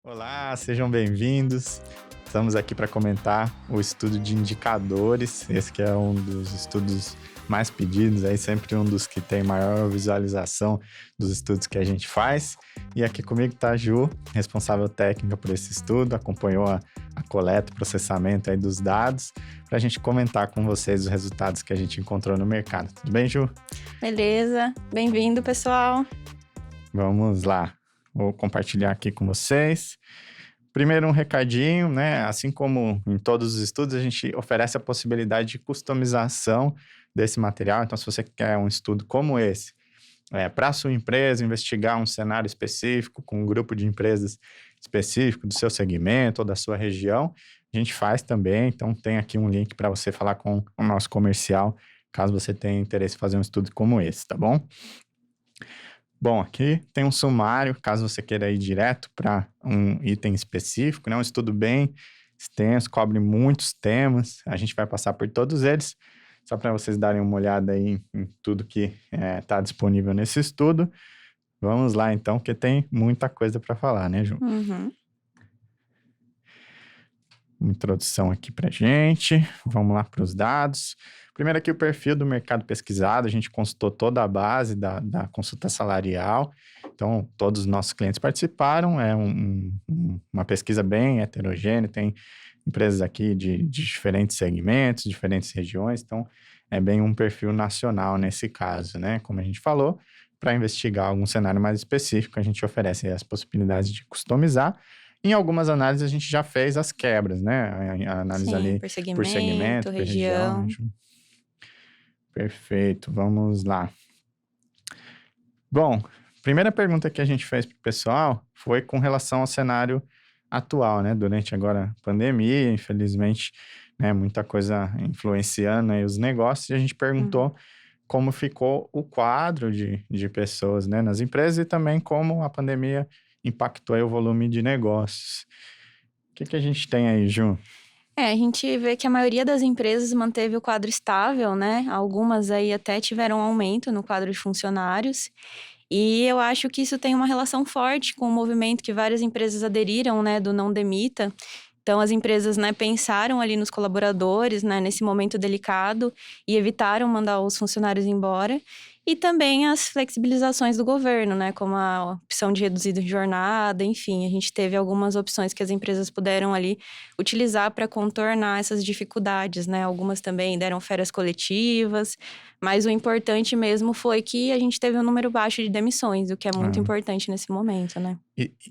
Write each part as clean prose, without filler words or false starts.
Olá, sejam bem-vindos. Estamos aqui para comentar o estudo de indicadores. Esse que é um dos estudos mais pedidos, aí sempre um dos que tem maior visualização dos estudos que a gente faz. E aqui comigo está a Ju, responsável técnica por esse estudo, acompanhou a coleta, o processamento aí dos dados, para a gente comentar com vocês os resultados que a gente encontrou no mercado. Tudo bem, Ju? Beleza, bem-vindo, pessoal. Vamos lá, vou compartilhar aqui com vocês. Primeiro, um recadinho, né? Assim como em todos os estudos, a gente oferece a possibilidade de customização desse material. Então, se você quer um estudo como esse, para a sua empresa, investigar um cenário específico, com um grupo de empresas específico do seu segmento ou da sua região, a gente faz também. Então, tem aqui um link para você falar com o nosso comercial, caso você tenha interesse em fazer um estudo como esse, tá bom? Bom, aqui tem um sumário, caso você queira ir direto para um item específico, né? Um estudo bem extenso, cobre muitos temas, a gente vai passar por todos eles, só para vocês darem uma olhada aí em tudo que está disponível nesse estudo. Vamos lá então, porque tem muita coisa para falar, né, Ju? Uhum. Uma introdução aqui para gente, vamos lá para os dados. Primeiro aqui o perfil do mercado pesquisado, a gente consultou toda a base da consulta salarial, então todos os nossos clientes participaram, é uma pesquisa bem heterogênea, tem empresas aqui de diferentes segmentos, diferentes regiões, então é bem um perfil nacional nesse caso, né? Como a gente falou, para investigar algum cenário mais específico, a gente oferece as possibilidades de customizar. Em algumas análises a gente já fez as quebras, né? A análise Sim, ali por por segmento, segmento, por região. região. Perfeito, vamos lá. Bom, primeira pergunta que a gente fez para o pessoal foi com relação ao cenário atual, né? Durante agora a pandemia, infelizmente, né, muita coisa influenciando aí os negócios, e a gente perguntou como ficou o quadro de pessoas, né, nas empresas e também como a pandemia impactou aí o volume de negócios. O que a gente tem aí, Ju? A gente vê que a maioria das empresas manteve o quadro estável, né? Algumas aí até tiveram um aumento no quadro de funcionários. E eu acho que isso tem uma relação forte com o movimento que várias empresas aderiram, né, do não demita. Então, as empresas, né, pensaram ali nos colaboradores, né, nesse momento delicado e evitaram mandar os funcionários embora. E também as flexibilizações do governo, né, como a opção de reduzir jornada, enfim, a gente teve algumas opções que as empresas puderam ali utilizar para contornar essas dificuldades, né? Algumas também deram férias coletivas, mas o importante mesmo foi que a gente teve um número baixo de demissões, o que é muito Ah, importante nesse momento, né?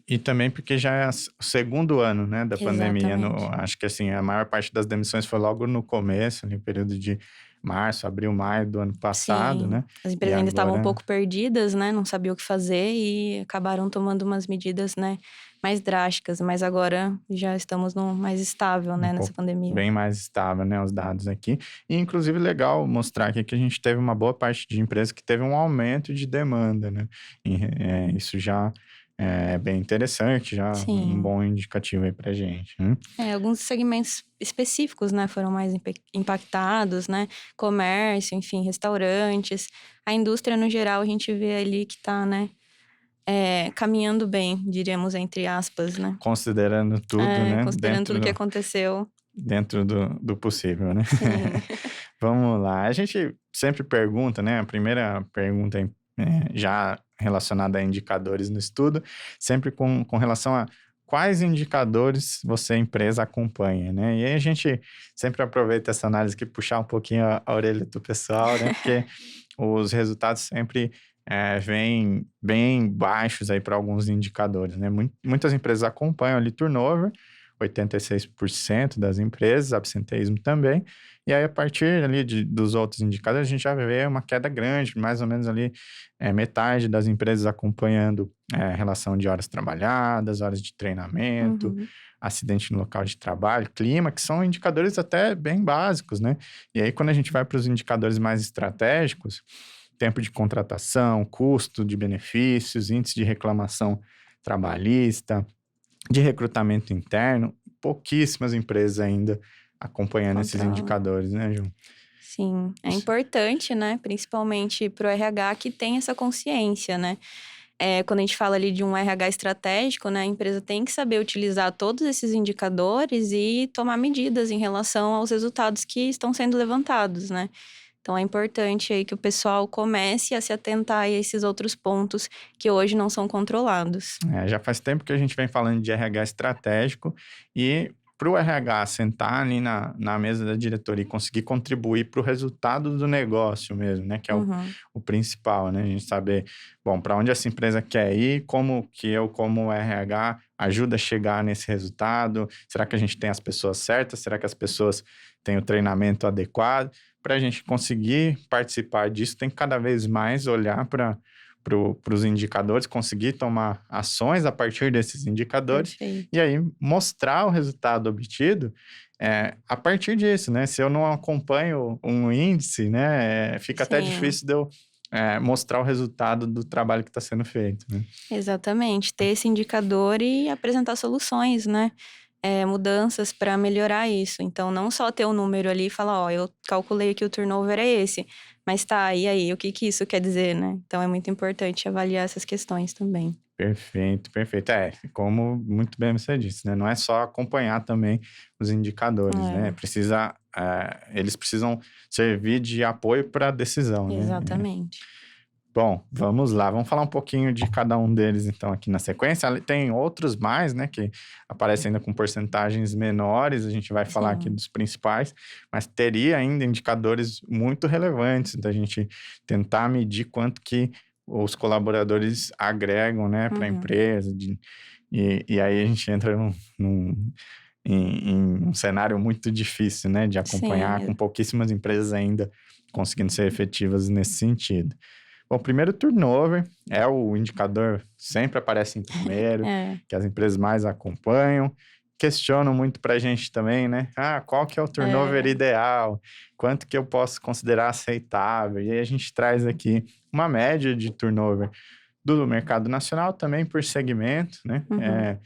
e também porque já é o segundo ano, né, da pandemia. Exatamente. Acho que assim, a maior parte das demissões foi logo no começo, no período de março, abril, maio do ano passado, Sim, né? as E empresas ainda estavam um agora, pouco perdidas, né? Não sabiam o que fazer e acabaram tomando umas medidas, né, mais drásticas, mas agora já estamos no mais estável, um né, nessa pouco pandemia. bem mais estável, né, os dados aqui. E, inclusive, legal mostrar aqui que a gente teve uma boa parte de empresas que teve um aumento de demanda, né? Isso já é bem interessante, já um Sim. bom indicativo aí pra gente, né? Alguns segmentos específicos, né, foram mais impactados, né? Comércio, enfim, restaurantes. A indústria, no geral, a gente vê ali que tá, né, caminhando bem, diríamos, entre aspas, né? Considerando tudo, né, Considerando tudo que aconteceu. dentro do possível, né? Sim. Vamos lá. A gente sempre pergunta, né? A primeira pergunta já relacionada a indicadores no estudo, sempre com relação a quais indicadores você, empresa, acompanha, né? E aí a gente sempre aproveita essa análise aqui, puxar um pouquinho a orelha do pessoal, né? Porque os resultados sempre vêm bem baixos aí para alguns indicadores, né? Muitas empresas acompanham ali turnover, 86% das empresas, absenteísmo também, e aí a partir ali dos outros indicadores a gente já vê uma queda grande, mais ou menos ali metade das empresas acompanhando relação de horas trabalhadas, horas de treinamento, Uhum. acidente no local de trabalho, clima, que são indicadores até bem básicos, né? E aí quando a gente vai para os indicadores mais estratégicos, tempo de contratação, custo de benefícios, índice de reclamação trabalhista, de recrutamento interno, pouquíssimas empresas ainda acompanhando esses Controla. indicadores, né, Ju? Sim, é importante, né? Principalmente para o RH que tem essa consciência, né? quando a gente fala ali de um RH estratégico, né, a empresa tem que saber utilizar todos esses indicadores e tomar medidas em relação aos resultados que estão sendo levantados, né? Então, é importante aí que o pessoal comece a se atentar a esses outros pontos que hoje não são controlados. Já faz tempo que a gente vem falando de RH estratégico e para o RH sentar ali na mesa da diretoria e conseguir contribuir para o resultado do negócio mesmo, né? Que é Uhum. o principal, né? A gente saber, bom, para onde essa empresa quer ir, como que eu, como RH, ajuda a chegar nesse resultado. Será que a gente tem as pessoas certas? Será que as pessoas têm o treinamento adequado? Para a gente conseguir participar disso, tem que cada vez mais olhar para os indicadores, conseguir tomar ações a partir desses indicadores Perfeito. e aí mostrar o resultado obtido a partir disso, né? Se eu não acompanho um índice, né, fica até Sim, difícil de eu mostrar o resultado do trabalho que está sendo feito, né? exatamente. Ter esse indicador e apresentar soluções, né? Mudanças para melhorar isso. Então, não só ter o número ali e falar, ó, eu calculei que o turnover é esse, mas tá, e aí, o que que isso quer dizer, né? Então, é muito importante avaliar essas questões também. Perfeito, perfeito. Como muito bem você disse, né? Não é só acompanhar também os indicadores, né? É, Eles precisam servir de apoio para a decisão, né? exatamente. Bom, vamos lá. Vamos falar um pouquinho de cada um deles, então, aqui na sequência. Tem outros mais, né, que aparecem ainda com porcentagens menores. A gente vai falar aqui Sim. dos principais, mas teria ainda indicadores muito relevantes da gente tentar medir quanto que os colaboradores agregam, né, para a Uhum. empresa. E aí a gente entra em um cenário muito difícil, né, de acompanhar, com Sim, pouquíssimas empresas ainda conseguindo ser efetivas nesse sentido. Bom, primeiro turnover é o indicador sempre aparece em primeiro, é, que as empresas mais acompanham. Questionam muito para a gente também, né? Qual que é o turnover é. ideal? Quanto que eu posso considerar aceitável? E aí a gente traz aqui uma média de turnover do mercado nacional, também por segmento, né? Uhum.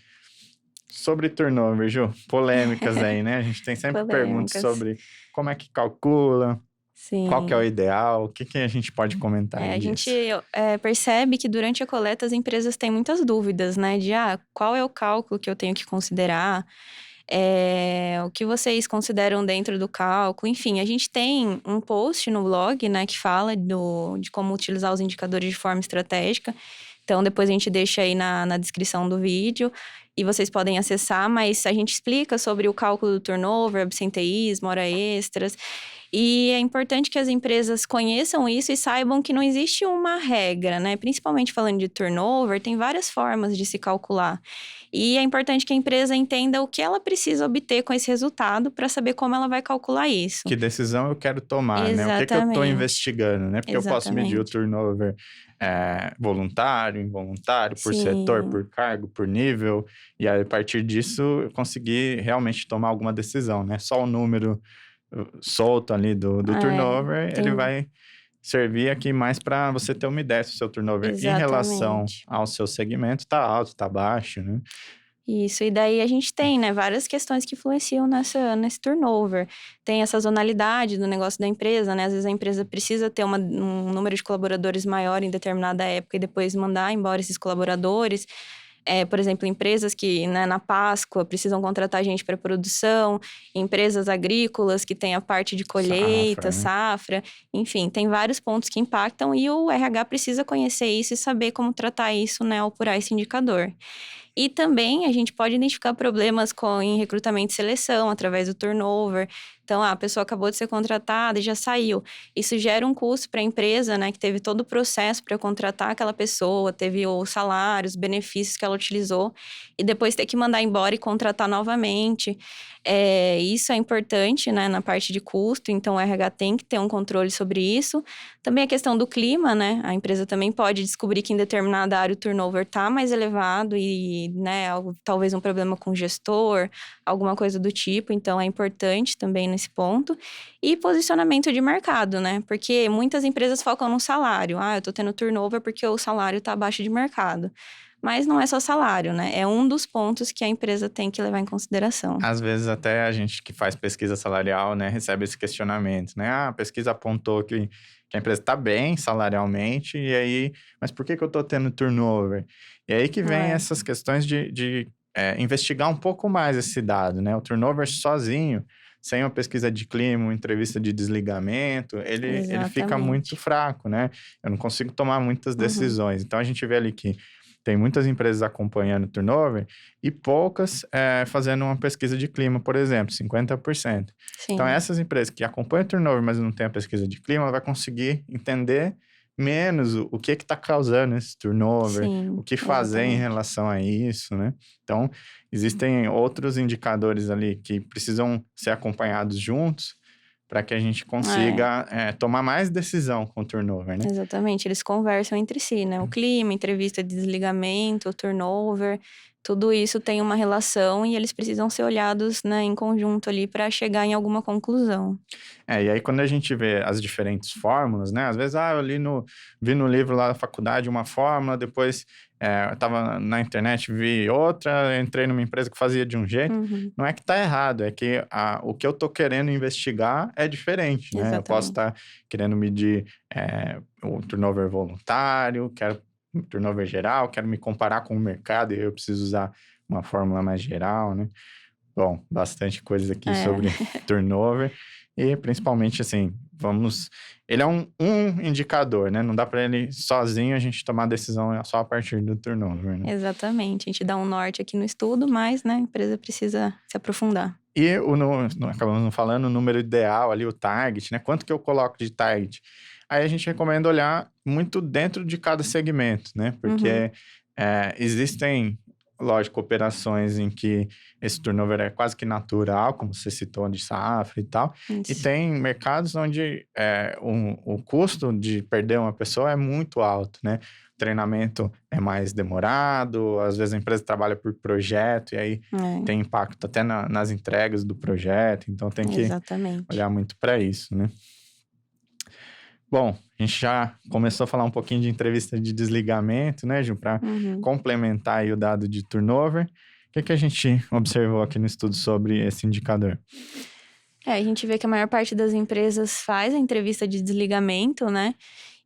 Sobre turnover, Ju, polêmicas aí, né? A gente tem sempre perguntas Polêmicas. sobre como é que calcula, qual que é o Sim. ideal, o que que a gente pode comentar aí A gente disso? percebe que durante a coleta as empresas têm muitas dúvidas, né? De qual é o cálculo que eu tenho que considerar, o que vocês consideram dentro do cálculo. Enfim, a gente tem um post no blog, né, que fala de como utilizar os indicadores de forma estratégica. Então, depois a gente deixa aí na descrição do vídeo e vocês podem acessar, mas a gente explica sobre o cálculo do turnover, absenteísmo, hora extras. E é importante que as empresas conheçam isso e saibam que não existe uma regra, né? Principalmente falando de turnover, tem várias formas de se calcular. E é importante que a empresa entenda o que ela precisa obter com esse resultado para saber como ela vai calcular isso. Que decisão eu quero tomar, né? O que que eu estou Exatamente. investigando, né? Porque eu posso medir o Exatamente. turnover voluntário, involuntário, por setor, Sim. por cargo, por nível, e aí, a partir disso eu conseguir realmente tomar alguma decisão, né? Só o número solto ali do turnover, ele Tem. vai servir aqui mais para você ter uma ideia se o seu turnover em relação Exatamente. ao seu segmento está alto, está baixo, né? Isso, e daí a gente tem, né, várias questões que influenciam nesse turnover. Tem a sazonalidade do negócio da empresa, né? Às vezes a empresa precisa ter um número de colaboradores maior em determinada época e depois mandar embora esses colaboradores. Por exemplo, empresas que, né, na Páscoa precisam contratar gente para produção, empresas agrícolas que têm a parte de colheita, Safra, né? safra, enfim, tem vários pontos que impactam e o RH precisa conhecer isso e saber como tratar isso, né, ao apurar esse indicador. E também a gente pode identificar problemas em recrutamento e seleção através do turnover. Então, a pessoa acabou de ser contratada e já saiu. Isso gera um custo para a empresa, né, que teve todo o processo para contratar aquela pessoa, teve o salário, os benefícios que ela utilizou, e depois ter que mandar embora e contratar novamente. Isso é importante, né, na parte de custo, então o RH tem que ter um controle sobre isso. Também a questão do clima, né? A empresa também pode descobrir que em determinada área o turnover está mais elevado e, né, talvez um problema com o gestor, alguma coisa do tipo. Então, é importante também nesse ponto. E posicionamento de mercado, né? Porque muitas empresas focam no salário. Eu tô tendo turnover porque o salário está abaixo de mercado. mas não é só salário, né? É um dos pontos que a empresa tem que levar em consideração. Às vezes até a gente que faz pesquisa salarial, né, recebe esse questionamento, né? Ah, a pesquisa apontou que a empresa está bem salarialmente, e aí, mas por que eu estou tendo turnover? E aí que vem essas questões de investigar um pouco mais esse dado, né? O turnover sozinho, sem uma pesquisa de clima, uma entrevista de desligamento, ele fica muito fraco, né? Eu não consigo tomar muitas decisões. Então, a gente vê ali que tem muitas empresas acompanhando o turnover e poucas fazendo uma pesquisa de clima, por exemplo, 50%. Sim. Então, essas empresas que acompanham o turnover, mas não têm a pesquisa de clima, vai conseguir entender menos o que está causando esse turnover, Sim, o que fazer em relação a isso, né? Então, existem outros indicadores ali que precisam ser acompanhados juntos para que a gente consiga tomar mais decisão com o turnover, né? Exatamente, eles conversam entre si, né? O clima, entrevista de desligamento, o turnover, tudo isso tem uma relação e eles precisam ser olhados, né, em conjunto ali para chegar em alguma conclusão. E aí quando a gente vê as diferentes fórmulas, né? Às vezes, eu vi no livro lá da faculdade uma fórmula, depois eu estava na internet, vi outra, entrei numa empresa que fazia de um jeito. Não é que está errado, é que o que eu estou querendo investigar é diferente, né? Eu posso estar querendo medir o turnover voluntário, quero turnover geral, quero me comparar com o mercado e eu preciso usar uma fórmula mais geral, né? Bom, bastante coisa aqui sobre turnover e principalmente assim, ele é um indicador, né? Não dá para ele sozinho a gente tomar decisão só a partir do turnover, né? Exatamente, a gente dá um norte aqui no estudo, mas, né, a empresa precisa se aprofundar. E acabamos não falando o número ideal ali, o target, né? Quanto que eu coloco de target? Aí a gente recomenda olhar muito dentro de cada segmento, né? Porque existem, lógico, operações em que esse turnover é quase que natural, como você citou, de safra e tal. Isso. E tem mercados onde o custo de perder uma pessoa é muito alto, né? O treinamento é mais demorado, às vezes a empresa trabalha por projeto e aí tem impacto até nas entregas do projeto. Então, tem que olhar muito para isso, né? Bom, a gente já começou a falar um pouquinho de entrevista de desligamento, né, Ju? Para complementar aí o dado de turnover. O que a gente observou aqui no estudo sobre esse indicador? A gente vê que a maior parte das empresas faz a entrevista de desligamento, né?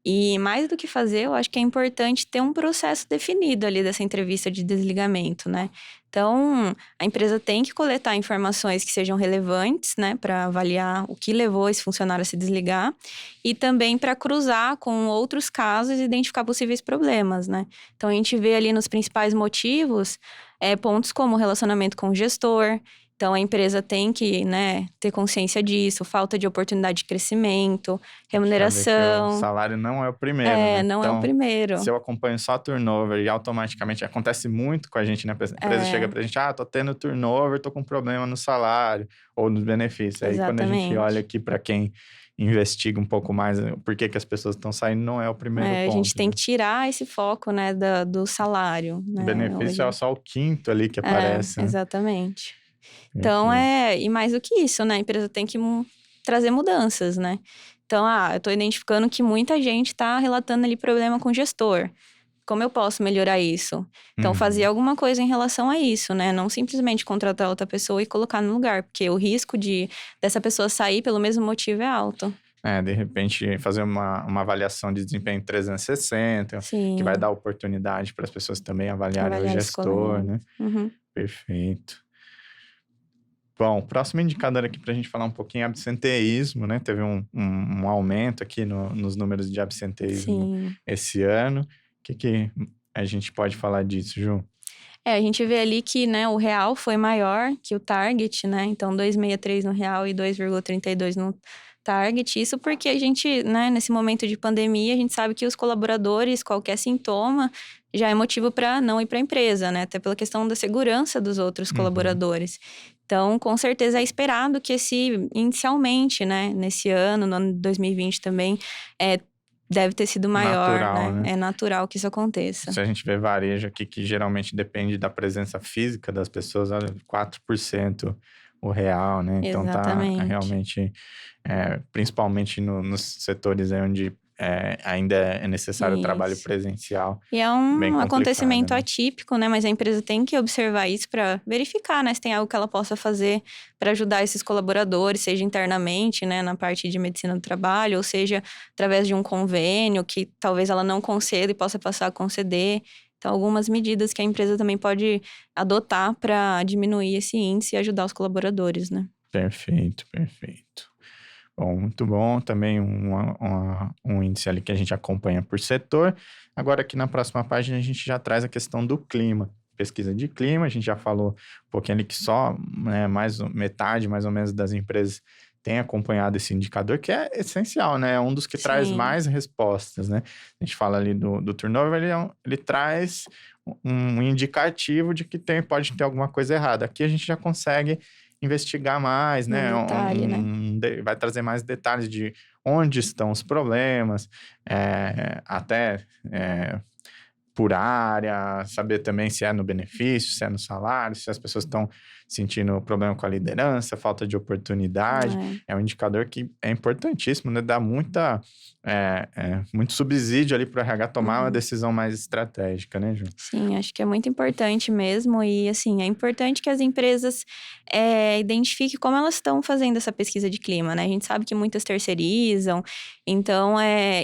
E mais do que fazer, eu acho que é importante ter um processo definido ali dessa entrevista de desligamento, né? Então, a empresa tem que coletar informações que sejam relevantes, né, para avaliar o que levou esse funcionário a se desligar e também para cruzar com outros casos e identificar possíveis problemas, né? Então, a gente vê ali nos principais motivos pontos como relacionamento com o gestor. Então, a empresa tem que, né, ter consciência disso, falta de oportunidade de crescimento, remuneração. O salário não é o primeiro, né? Não é o primeiro. Se eu acompanho só turnover e automaticamente acontece muito com a gente, né? A empresa chega pra gente, tô tendo turnover, tô com problema no salário ou nos benefícios. Aí, quando a gente olha aqui para quem investiga um pouco mais por que as pessoas estão saindo, não é o primeiro ponto. A gente tem que tirar esse foco, né, do salário. Né? O benefício é só o quinto ali que aparece. Exatamente. Então, e mais do que isso, né? A empresa tem que trazer mudanças, né? Então, eu tô identificando que muita gente tá relatando ali problema com o gestor. Como eu posso melhorar isso? Então, fazer alguma coisa em relação a isso, né? Não simplesmente contratar outra pessoa e colocar no lugar, porque o risco dessa pessoa sair pelo mesmo motivo é alto. De repente, fazer uma avaliação de desempenho 360, que vai dar oportunidade para as pessoas também avaliarem o gestor, né? Perfeito. Bom, o próximo indicador aqui para a gente falar um pouquinho é absenteísmo, né? Teve um aumento aqui nos números de absenteísmo esse ano. O que a gente pode falar disso, Ju? A gente vê ali que, né, o real foi maior que o target, né? Então, 2,63 no real e 2,32 no target. Isso porque a gente, né, nesse momento de pandemia, a gente sabe que os colaboradores, qualquer sintoma, já é motivo para não ir para a empresa, né? Até pela questão da segurança dos outros colaboradores. Então, com certeza é esperado que inicialmente, né, nesse ano, no ano de 2020 também, deve ter sido maior, natural, né? É natural que isso aconteça. Se a gente vê varejo aqui, que geralmente depende da presença física das pessoas, olha, 4% o real, né? Então, tá realmente, principalmente nos setores aí onde ainda é necessário o trabalho Isso. presencial. E é Bem um complicado, acontecimento né? atípico, né? Mas a empresa tem que observar isso para verificar, né? Se tem algo que ela possa fazer para ajudar esses colaboradores, seja internamente, né? Na parte de medicina do trabalho, ou seja, através de um convênio que talvez ela não conceda e possa passar a conceder. Então, algumas medidas que a empresa também pode adotar para diminuir esse índice e ajudar os colaboradores, né? Perfeito, perfeito. Bom, muito bom. Também um índice ali que a gente acompanha por setor. Agora, aqui na próxima página, a gente já traz a questão do clima. Pesquisa de clima, a gente já falou um pouquinho ali que só, né, metade, mais ou menos, das empresas tem acompanhado esse indicador, que é essencial, né? É um dos que traz Sim, mais respostas, né? A gente fala ali do turnover, ele traz um indicativo de que pode ter alguma coisa errada. Aqui a gente já consegue investigar mais, no né? detalhe, né? Vai trazer mais detalhes de onde estão os problemas, até por área, saber também se é no benefício, se é no salário, se as pessoas estão sentindo problema com a liderança, falta de oportunidade. É. É um indicador que é importantíssimo, né? Dá muito subsídio ali para o RH tomar uma Uhum. decisão mais estratégica, né, Ju? Sim, acho que é muito importante mesmo. E, assim, é importante que as empresas identifiquem como elas estão fazendo essa pesquisa de clima, né? A gente sabe que muitas terceirizam, então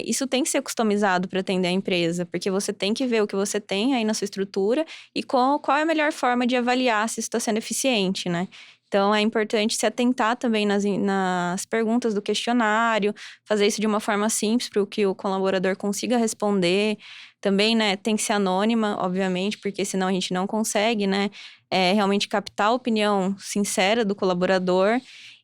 isso tem que ser customizado para atender a empresa, porque você tem que ver o que você tem aí na sua estrutura e qual é a melhor forma de avaliar se isso está sendo eficiente, né? Então, é importante se atentar também nas perguntas do questionário, fazer isso de uma forma simples para que o colaborador consiga responder. Também, né, tem que ser anônima, obviamente, porque senão a gente não consegue, né, realmente captar a opinião sincera do colaborador.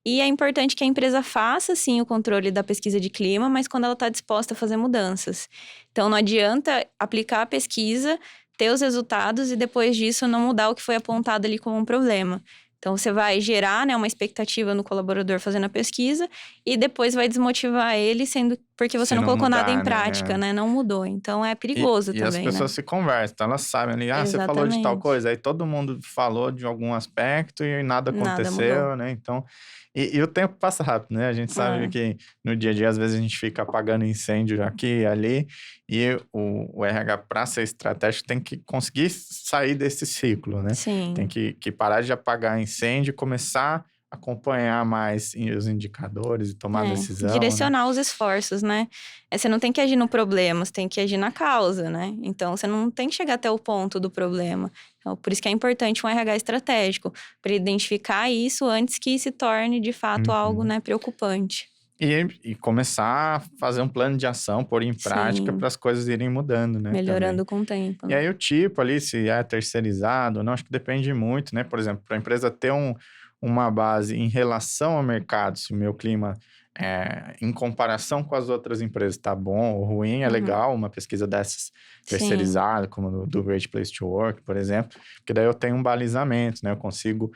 E é importante que a empresa faça, sim, o controle da pesquisa de clima, mas quando ela está disposta a fazer mudanças. Então, não adianta aplicar a pesquisa, ter os resultados e depois disso não mudar o que foi apontado ali como um problema. Então, você vai gerar, né, uma expectativa no colaborador fazendo a pesquisa e depois vai desmotivar ele, sendo porque você Se não não colocou nada em mudar, prática, né? né? Não mudou. Então, é E, perigoso e as também, né? pessoas se conversam, então elas sabem ali, você falou de tal Exatamente. coisa, aí todo mundo falou de algum aspecto e nada Nada mudou. aconteceu, né? Então, e o tempo passa rápido, né? A gente sabe É, que no dia a dia, às vezes, a gente fica apagando incêndio aqui e ali, e o RH, para ser estratégico, tem que conseguir sair desse ciclo, né? Tem sim. que parar de apagar incêndio e começar a acompanhar mais os indicadores e tomar decisão, né? Direcionar os esforços, né? Você não tem que agir no problema, você tem que agir na causa, né? Então, você não tem que chegar até o ponto do problema. Então, por isso que é importante um RH estratégico, para identificar isso antes que se torne, de fato, algo, Uhum. né, preocupante. E começar a fazer um plano de ação, pôr em prática para Sim, as coisas irem mudando, né, também. melhorando com o tempo, E né? aí o tipo ali, se é terceirizado ou não, acho que depende muito, né? Por exemplo, para a empresa ter uma base em relação ao mercado, se o meu clima, em comparação com as outras empresas, tá bom ou ruim, é Uhum. legal uma pesquisa dessas Sim, terceirizada, como do Great Place to Work, por exemplo, porque daí eu tenho um balizamento, né? Eu consigo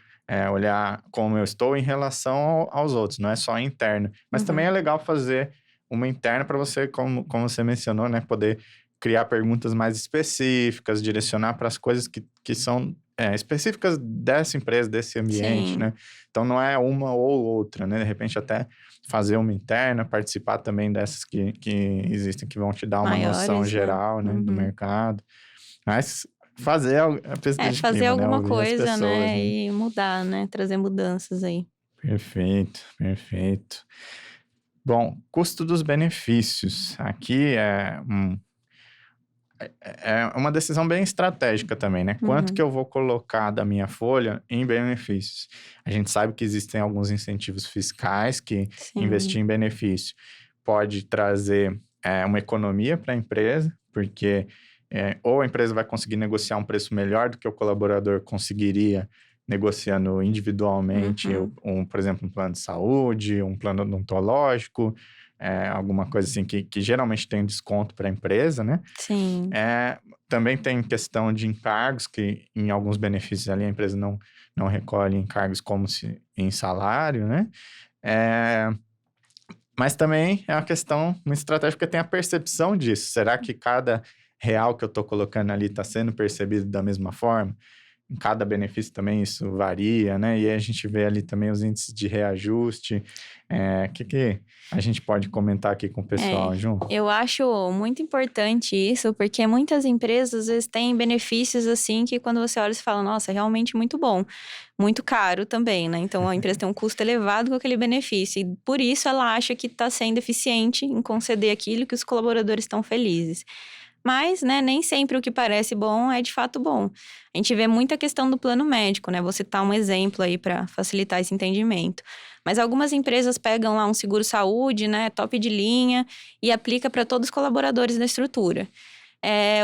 olhar como eu estou em relação aos outros, não é só interno. Mas também uhum. é legal fazer uma interna para você, como você mencionou, né? Poder criar perguntas mais específicas, direcionar para as coisas que são específicas dessa empresa, desse ambiente, Sim, né? Então não é uma ou outra, né? De repente até fazer uma interna, participar também dessas que existem, que vão te dar uma noção maiores, né? geral, né, do Uhum. mercado. Mas fazer a pesquisa de Fazer clima, né? alguma Ouvir as coisa, pessoas, né? né? E mudar, né? Trazer mudanças aí. Perfeito, perfeito. Bom, custo dos benefícios. Aqui é uma decisão bem estratégica também, né? Quanto que Uhum. eu vou colocar da minha folha em benefícios? A gente sabe que existem alguns incentivos fiscais que investir Sim. em benefício pode trazer uma economia para a empresa, porque ou a empresa vai conseguir negociar um preço melhor do que o colaborador conseguiria negociando individualmente, Uhum. por exemplo, um plano de saúde, um plano odontológico, alguma coisa assim que geralmente tem desconto para a empresa, né? Sim. Também tem questão de encargos, que em alguns benefícios ali a empresa não recolhe encargos como se em salário, né? É, mas também é uma questão, uma estratégia que tem a percepção disso. Será que cada real que eu estou colocando ali está sendo percebido da mesma forma? em cada benefício também isso varia, né? E aí a gente vê ali também os índices de reajuste. O que a gente pode comentar aqui com o pessoal, Ju? Eu acho muito importante isso, porque muitas empresas às vezes têm benefícios assim que quando você olha você fala, nossa, é realmente muito bom. Muito caro também, né? Então a empresa tem um custo elevado com aquele benefício. E por isso ela acha que está sendo eficiente em conceder aquilo que os colaboradores estão felizes. Mas, né, nem sempre o que parece bom é de fato bom. A gente vê muita questão do plano médico, né? Vou citar um exemplo aí para facilitar esse entendimento. Mas algumas empresas pegam lá um seguro-saúde, né, top de linha, e aplica para todos os colaboradores da estrutura.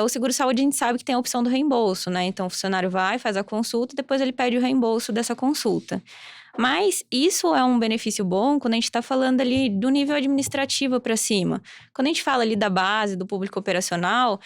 O seguro-saúde a gente sabe que tem a opção do reembolso, né? Então o funcionário vai, faz a consulta, depois ele pede o reembolso dessa consulta. Mas isso é um benefício bom quando a gente está falando ali do nível administrativo para cima. Quando a gente fala ali da base, do público operacional,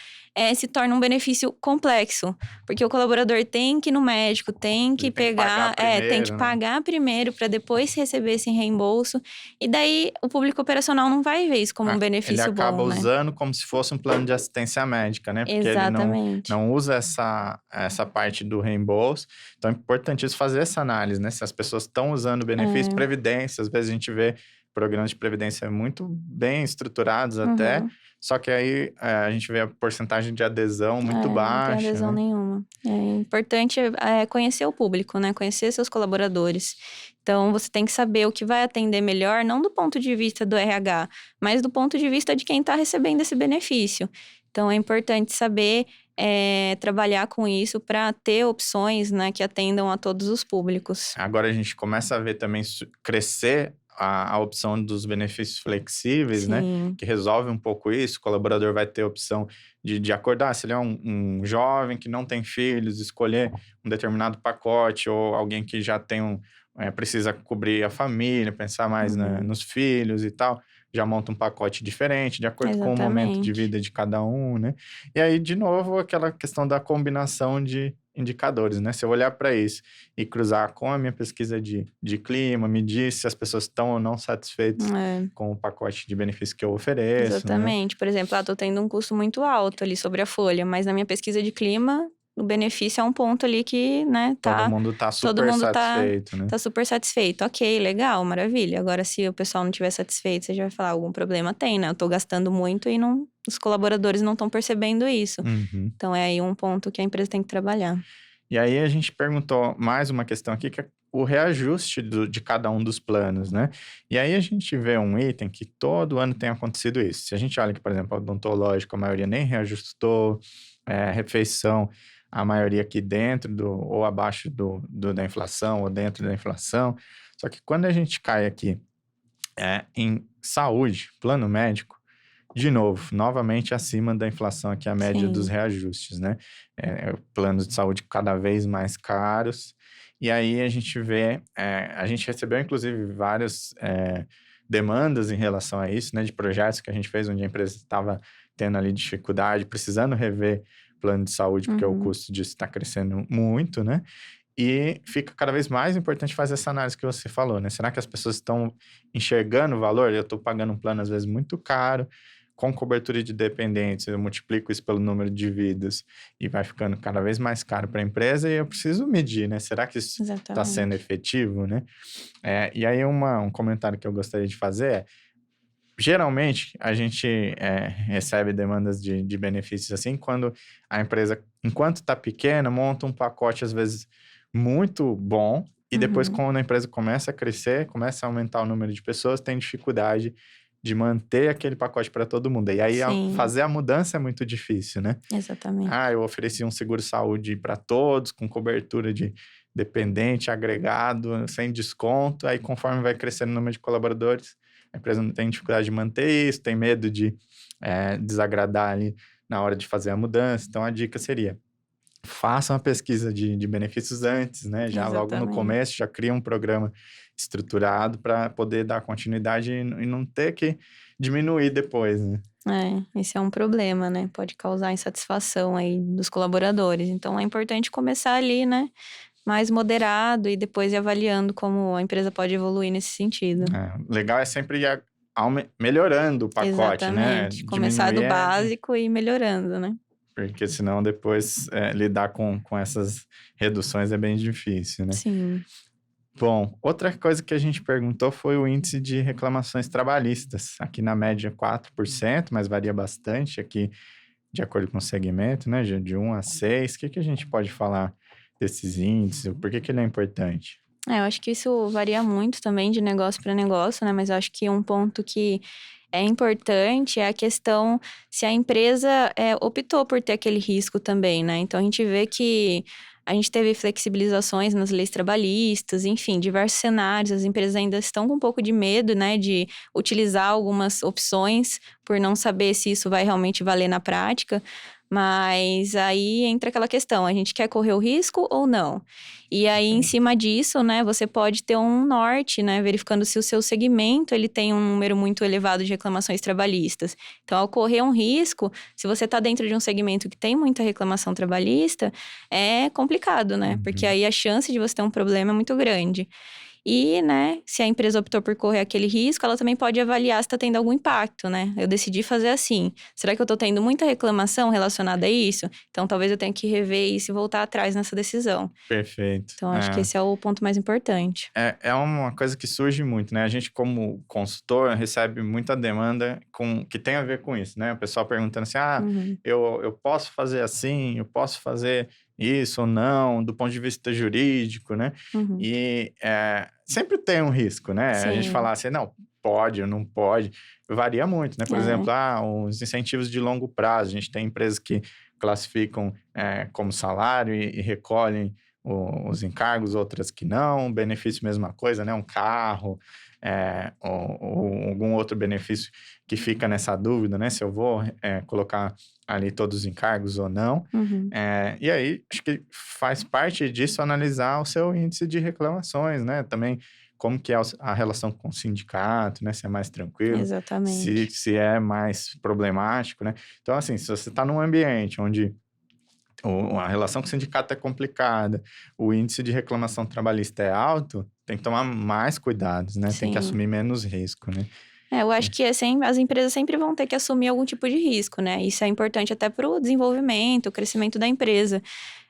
se torna um benefício complexo. Porque o colaborador tem que ir no médico, tem que pegar, tem que pagar primeiro para depois receber esse reembolso. E daí o público operacional não vai ver isso como um benefício bom, né? Ele acaba usando como se fosse um plano de assistência médica, né? Porque Exatamente. ele não usa essa parte do reembolso. Então é importantíssimo fazer essa análise, né? Se as pessoas estão usando o benefício, previdência, às vezes a gente vê programas de previdência muito bem estruturados até, só que aí a gente vê a porcentagem de adesão muito baixa. Não tem adesão nenhuma. É importante conhecer o público, né? Conhecer seus colaboradores. Então, você tem que saber o que vai atender melhor, não do ponto de vista do RH, mas do ponto de vista de quem está recebendo esse benefício. Então, é importante saber trabalhar com isso para ter opções, né, que atendam a todos os públicos. Agora a gente começa a ver também crescer a opção dos benefícios flexíveis, Sim. né? Que resolve um pouco isso. O colaborador vai ter a opção de acordar, se ele é um jovem que não tem filhos, escolher um determinado pacote, ou alguém que já tem precisa cobrir a família, pensar mais nos filhos e tal, já monta um pacote diferente, de acordo com o momento de vida de cada um, né? E aí, de novo, aquela questão da combinação de indicadores, né? Se eu olhar para isso e cruzar com a minha pesquisa de clima, medir se as pessoas estão ou não satisfeitas com o pacote de benefícios que eu ofereço. Exatamente. Né? Por exemplo, estou tendo um custo muito alto ali sobre a folha, mas na minha pesquisa de clima, o benefício é um ponto ali que, né, todo mundo está super satisfeito, né? Tá super satisfeito. Ok, legal, maravilha. Agora, se o pessoal não estiver satisfeito, você já vai falar, algum problema tem, né? Eu tô gastando muito e os colaboradores não estão percebendo isso. Então, é aí um ponto que a empresa tem que trabalhar. E aí, a gente perguntou mais uma questão aqui, que é o reajuste de cada um dos planos, né? E aí, a gente vê um item que todo ano tem acontecido isso. Se a gente olha que, por exemplo, odontológico, a maioria nem reajustou, refeição, a maioria aqui dentro ou abaixo da inflação, ou dentro da inflação. Só que quando a gente cai aqui em saúde, plano médico, de novo, novamente acima da inflação aqui, a média dos reajustes, né? Planos de saúde cada vez mais caros. E aí a gente vê, a gente recebeu inclusive várias demandas em relação a isso, né? De projetos que a gente fez, onde a empresa estava tendo ali dificuldade, precisando rever plano de saúde, porque o custo disso está crescendo muito, né? E fica cada vez mais importante fazer essa análise que você falou, né? Será que as pessoas estão enxergando o valor? Eu estou pagando um plano, às vezes, muito caro, com cobertura de dependentes, eu multiplico isso pelo número de vidas e vai ficando cada vez mais caro para a empresa e eu preciso medir, né? Será que isso está sendo efetivo, né? E aí, um comentário que eu gostaria de fazer geralmente, a gente recebe demandas de benefícios assim, quando a empresa, enquanto está pequena, monta um pacote, às vezes, muito bom, e depois, quando a empresa começa a crescer, começa a aumentar o número de pessoas, tem dificuldade de manter aquele pacote para todo mundo. E aí, fazer a mudança é muito difícil, né? Exatamente. Eu ofereci um seguro-saúde para todos, com cobertura de dependente, agregado, sem desconto, aí conforme vai crescendo o número de colaboradores, a empresa não tem dificuldade de manter isso, tem medo de desagradar ali na hora de fazer a mudança. Então, a dica seria, faça uma pesquisa de benefícios antes, né? Já logo no começo, já cria um programa estruturado para poder dar continuidade e não ter que diminuir depois, né? Esse é um problema, né? Pode causar insatisfação aí dos colaboradores. Então, é importante começar ali, né? Mais moderado e depois ir avaliando como a empresa pode evoluir nesse sentido. Legal é sempre ir melhorando o pacote, né? Exatamente. Começar do básico e ir melhorando, né? porque senão depois lidar com essas reduções é bem difícil, né? Sim. Bom, outra coisa que a gente perguntou foi o índice de reclamações trabalhistas. Aqui na média 4%, mas varia bastante aqui de acordo com o segmento, né? De 1 a 6. O que a gente pode falar desses índices? Por que ele é importante? Eu acho que isso varia muito também de negócio para negócio, né? Mas eu acho que um ponto que é importante é a questão se a empresa optou por ter aquele risco também, né? Então a gente vê que a gente teve flexibilizações nas leis trabalhistas, enfim, diversos cenários. As empresas ainda estão com um pouco de medo, né, de utilizar algumas opções por não saber se isso vai realmente valer na prática. Mas aí entra aquela questão, a gente quer correr o risco ou não? E aí, em cima disso, né, você pode ter um norte, né, verificando se o seu segmento, ele tem um número muito elevado de reclamações trabalhistas. Então, ao correr um risco, se você está dentro de um segmento que tem muita reclamação trabalhista, é complicado, né? Porque aí a chance de você ter um problema é muito grande. E, né, se a empresa optou por correr aquele risco, ela também pode avaliar se está tendo algum impacto, né? Eu decidi fazer assim. Será que eu estou tendo muita reclamação relacionada a isso? Então, talvez eu tenha que rever isso e voltar atrás nessa decisão. Perfeito. Então, acho que esse é o ponto mais importante. É uma coisa que surge muito, né? A gente, como consultor, recebe muita demanda que tem a ver com isso, né? O pessoal perguntando assim, eu posso fazer assim, eu posso fazer isso ou não, do ponto de vista jurídico, né? Uhum. E sempre tem um risco, né? A gente Sim. falar assim, não, pode ou não pode, varia muito, né? Por exemplo, os incentivos de longo prazo. A gente tem empresas que classificam como salário e recolhem os encargos, outras que não, benefício mesma coisa, né? Um carro, ou algum outro benefício que fica nessa dúvida, né? Se eu vou colocar ali todos os encargos ou não. Uhum. E aí, acho que faz parte disso analisar o seu índice de reclamações, né? Também como que é a relação com o sindicato, né? Se é mais tranquilo, Exatamente. se é mais problemático, né? Então, assim, se você está num ambiente onde a relação com o sindicato é complicada, o índice de reclamação trabalhista é alto, tem que tomar mais cuidados, né? Tem que Sim. assumir menos risco, né? Eu acho que as empresas sempre vão ter que assumir algum tipo de risco, né? Isso é importante até para o desenvolvimento, o crescimento da empresa.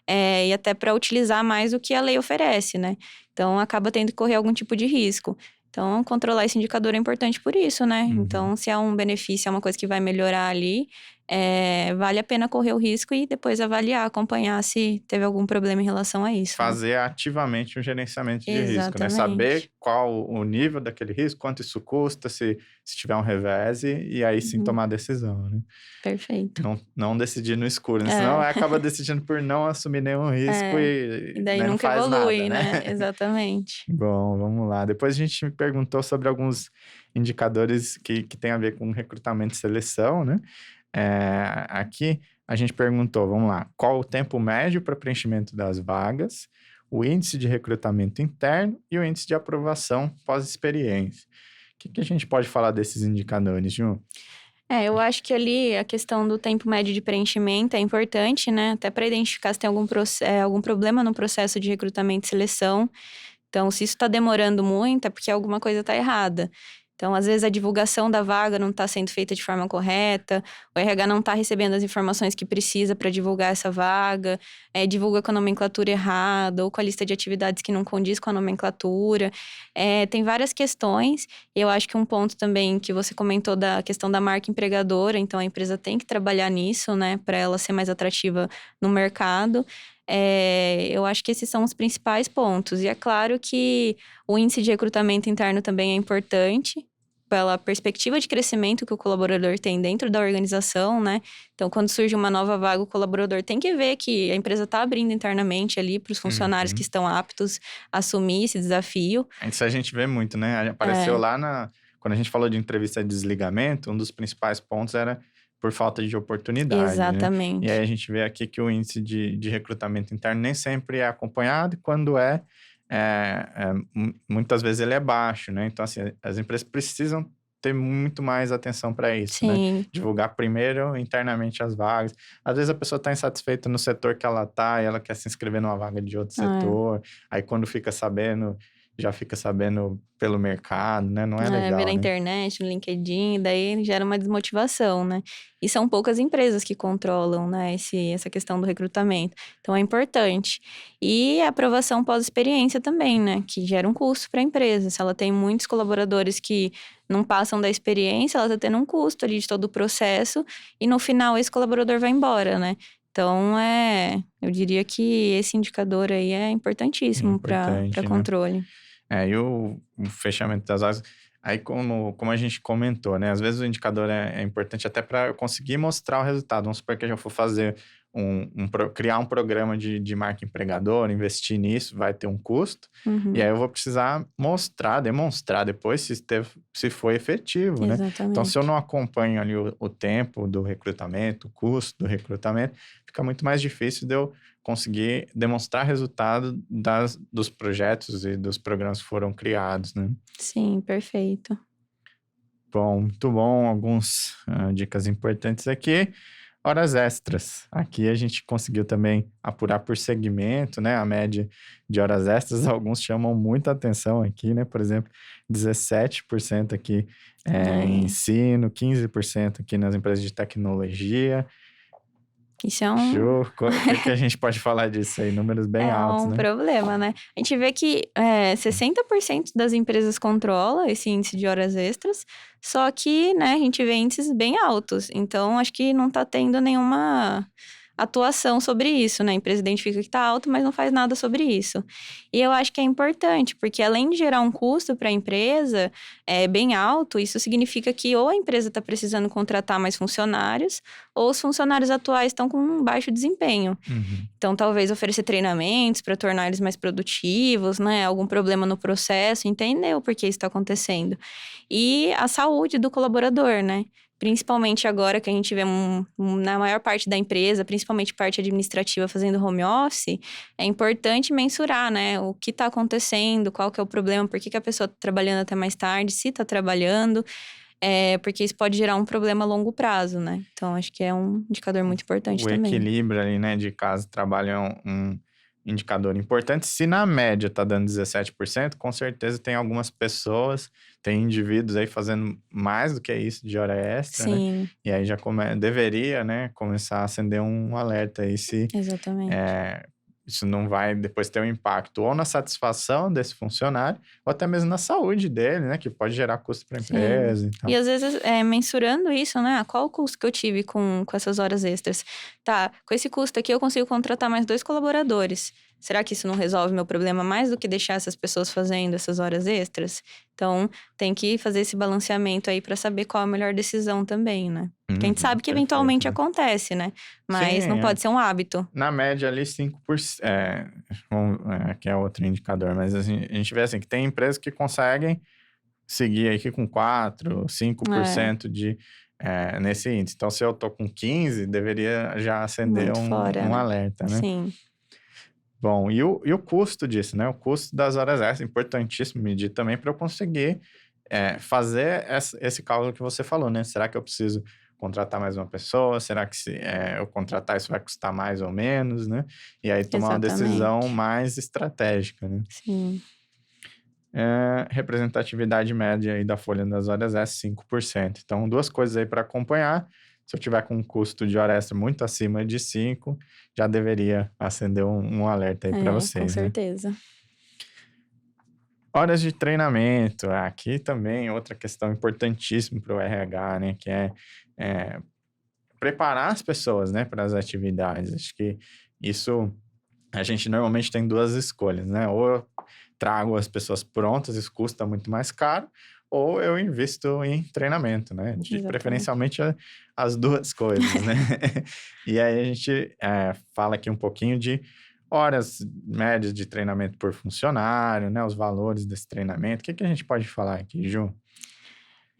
E até para utilizar mais o que a lei oferece, né? Então, acaba tendo que correr algum tipo de risco. Então, controlar esse indicador é importante por isso, né? Uhum. Então, se é um benefício, é uma coisa que vai melhorar ali, vale a pena correr o risco e depois avaliar, acompanhar se teve algum problema em relação a isso. Né? Fazer ativamente um gerenciamento de risco, né? Exatamente. Saber qual o nível daquele risco, quanto isso custa, se tiver um revés, e aí sim tomar a decisão, né? Perfeito. Não decidir no escuro, né? Senão acaba decidindo por não assumir nenhum risco e daí né, nunca não faz evolui, nada, né? Exatamente. Bom, vamos lá. Depois a gente me perguntou sobre alguns indicadores que tem a ver com recrutamento e seleção, né? Aqui a gente perguntou, vamos lá, qual o tempo médio para preenchimento das vagas, o índice de recrutamento interno e o índice de aprovação pós-experiência. O que a gente pode falar desses indicadores, Ju? Eu acho que ali a questão do tempo médio de preenchimento é importante, né? Até para identificar se tem algum problema no processo de recrutamento e seleção. Então, se isso está demorando muito, é porque alguma coisa está errada. Então, às vezes, a divulgação da vaga não está sendo feita de forma correta, o RH não está recebendo as informações que precisa para divulgar essa vaga, divulga com a nomenclatura errada ou com a lista de atividades que não condiz com a nomenclatura. Tem várias questões. Eu acho que um ponto também que você comentou da questão da marca empregadora, então a empresa tem que trabalhar nisso, né, para ela ser mais atrativa no mercado. Eu acho que esses são os principais pontos. E é claro que o índice de recrutamento interno também é importante pela perspectiva de crescimento que o colaborador tem dentro da organização, né? Então, quando surge uma nova vaga, o colaborador tem que ver que a empresa está abrindo internamente ali para os funcionários que estão aptos a assumir esse desafio. Isso a gente vê muito, né? Apareceu lá quando a gente falou de entrevista de desligamento, um dos principais pontos era por falta de oportunidade. Exatamente. Né? E aí a gente vê aqui que o índice de recrutamento interno nem sempre é acompanhado, e quando muitas vezes ele é baixo, né? Então, assim, as empresas precisam ter muito mais atenção para isso, Sim. né? Divulgar primeiro internamente as vagas. Às vezes a pessoa está insatisfeita no setor que ela está e ela quer se inscrever numa vaga de outro setor. Aí quando fica sabendo já fica sabendo pelo mercado, né? Não é Vê legal, na né? internet, no LinkedIn, daí gera uma desmotivação, né? E são poucas empresas que controlam, né, essa questão do recrutamento. Então é importante. E a aprovação pós-experiência também, né? Que gera um custo para a empresa. Se ela tem muitos colaboradores que não passam da experiência, ela está tendo um custo ali de todo o processo, e no final esse colaborador vai embora, né? Então, eu diria que esse indicador aí é É importantíssimo para importante, né? controle. E o fechamento das áreas, aí como a gente comentou, né? Às vezes o indicador é importante até para eu conseguir mostrar o resultado. Vamos supor que eu já for fazer criar um programa de marca empregadora, investir nisso, vai ter um custo. E Uhum, aí eu vou precisar demonstrar depois se foi efetivo, né? Então, se eu exatamente. não acompanho ali o tempo do recrutamento, o custo do recrutamento, fica muito mais difícil de eu conseguir demonstrar resultado dos projetos e dos programas que foram criados, né? Sim, perfeito. Bom, muito bom. Algumas dicas importantes aqui. Horas extras. Aqui a gente conseguiu também apurar por segmento, né? A média de horas extras. Alguns chamam muita atenção aqui, né? Por exemplo, 17% aqui em É, ensino, 15% aqui nas empresas de tecnologia. isso é um, Show. O que a gente pode falar disso aí? Números bem é altos, um né? problema, né? A gente vê que 60% das empresas controla esse índice de horas extras, só que, né, a gente vê índices bem altos. Então, acho que não tá tendo nenhuma atuação sobre isso, né? A empresa identifica que tá alto, mas não faz nada sobre isso. E eu acho que é importante, porque além de gerar um custo para a empresa bem alto, isso significa que ou a empresa está precisando contratar mais funcionários, ou os funcionários atuais estão com um baixo desempenho. Uhum. Então, talvez oferecer treinamentos para tornar eles mais produtivos, né? Algum problema no processo, entender o porquê isso está acontecendo. E a saúde do colaborador, né? Principalmente agora que a gente vê na maior parte da empresa, principalmente parte administrativa fazendo home office, é importante mensurar, né? O que está acontecendo, qual que é o problema, por que que a pessoa está trabalhando até mais tarde, se está trabalhando, porque isso pode gerar um problema a longo prazo, né? Então, acho que é um indicador muito importante O também. equilíbrio ali, né, de casa e trabalho é um indicador importante. Se na média tá dando 17%, com certeza tem algumas pessoas, tem indivíduos aí fazendo mais do que isso de hora extra, né? Sim, E aí já deveria, né, começar a acender um alerta aí se exatamente. eh, isso não vai depois ter um impacto ou na satisfação desse funcionário, ou até mesmo na saúde dele, né, que pode gerar custo para a Sim. empresa e E tal. às vezes, mensurando isso, né? Qual o custo que eu tive com essas horas extras? Tá, com esse custo aqui eu consigo contratar mais 2 colaboradores. Será que isso não resolve meu problema mais do que deixar essas pessoas fazendo essas horas extras? Então, tem que fazer esse balanceamento aí para saber qual a melhor decisão também, né? Porque a gente sabe que Perfeito, eventualmente né? acontece, né? Mas não Sim, pode ser um hábito. na média ali 5%, que é outro indicador, mas assim, a gente vê assim, que tem empresas que conseguem seguir aqui com 4, É, 5% nesse índice. Então, se eu tô com 15, deveria já acender muito fora, um né? alerta, né? Sim, Bom, e o custo disso, né? O custo das horas extras, importantíssimo medir também para eu conseguir fazer esse cálculo que você falou, né? Será que eu preciso contratar mais uma pessoa? Será que se eu contratar isso vai custar mais ou menos, né? E aí tomar uma decisão exatamente. mais estratégica, né? Sim. Representatividade média aí da folha das horas é 5%. Então, duas coisas aí para acompanhar. Se eu tiver com um custo de hora extra muito acima de 5, já deveria acender um alerta aí para Com vocês, né? certeza. Horas de treinamento, aqui também outra questão importantíssima para o RH, né? Que é preparar as pessoas, né, para as atividades. Acho que isso a gente normalmente tem duas escolhas, né? Ou eu trago as pessoas prontas, isso custa muito mais caro, ou eu invisto em treinamento, né? Exatamente. Preferencialmente as duas coisas, né? E aí a gente fala aqui um pouquinho de horas médias de treinamento por funcionário, né? Os valores desse treinamento. O que a gente pode falar aqui, Ju?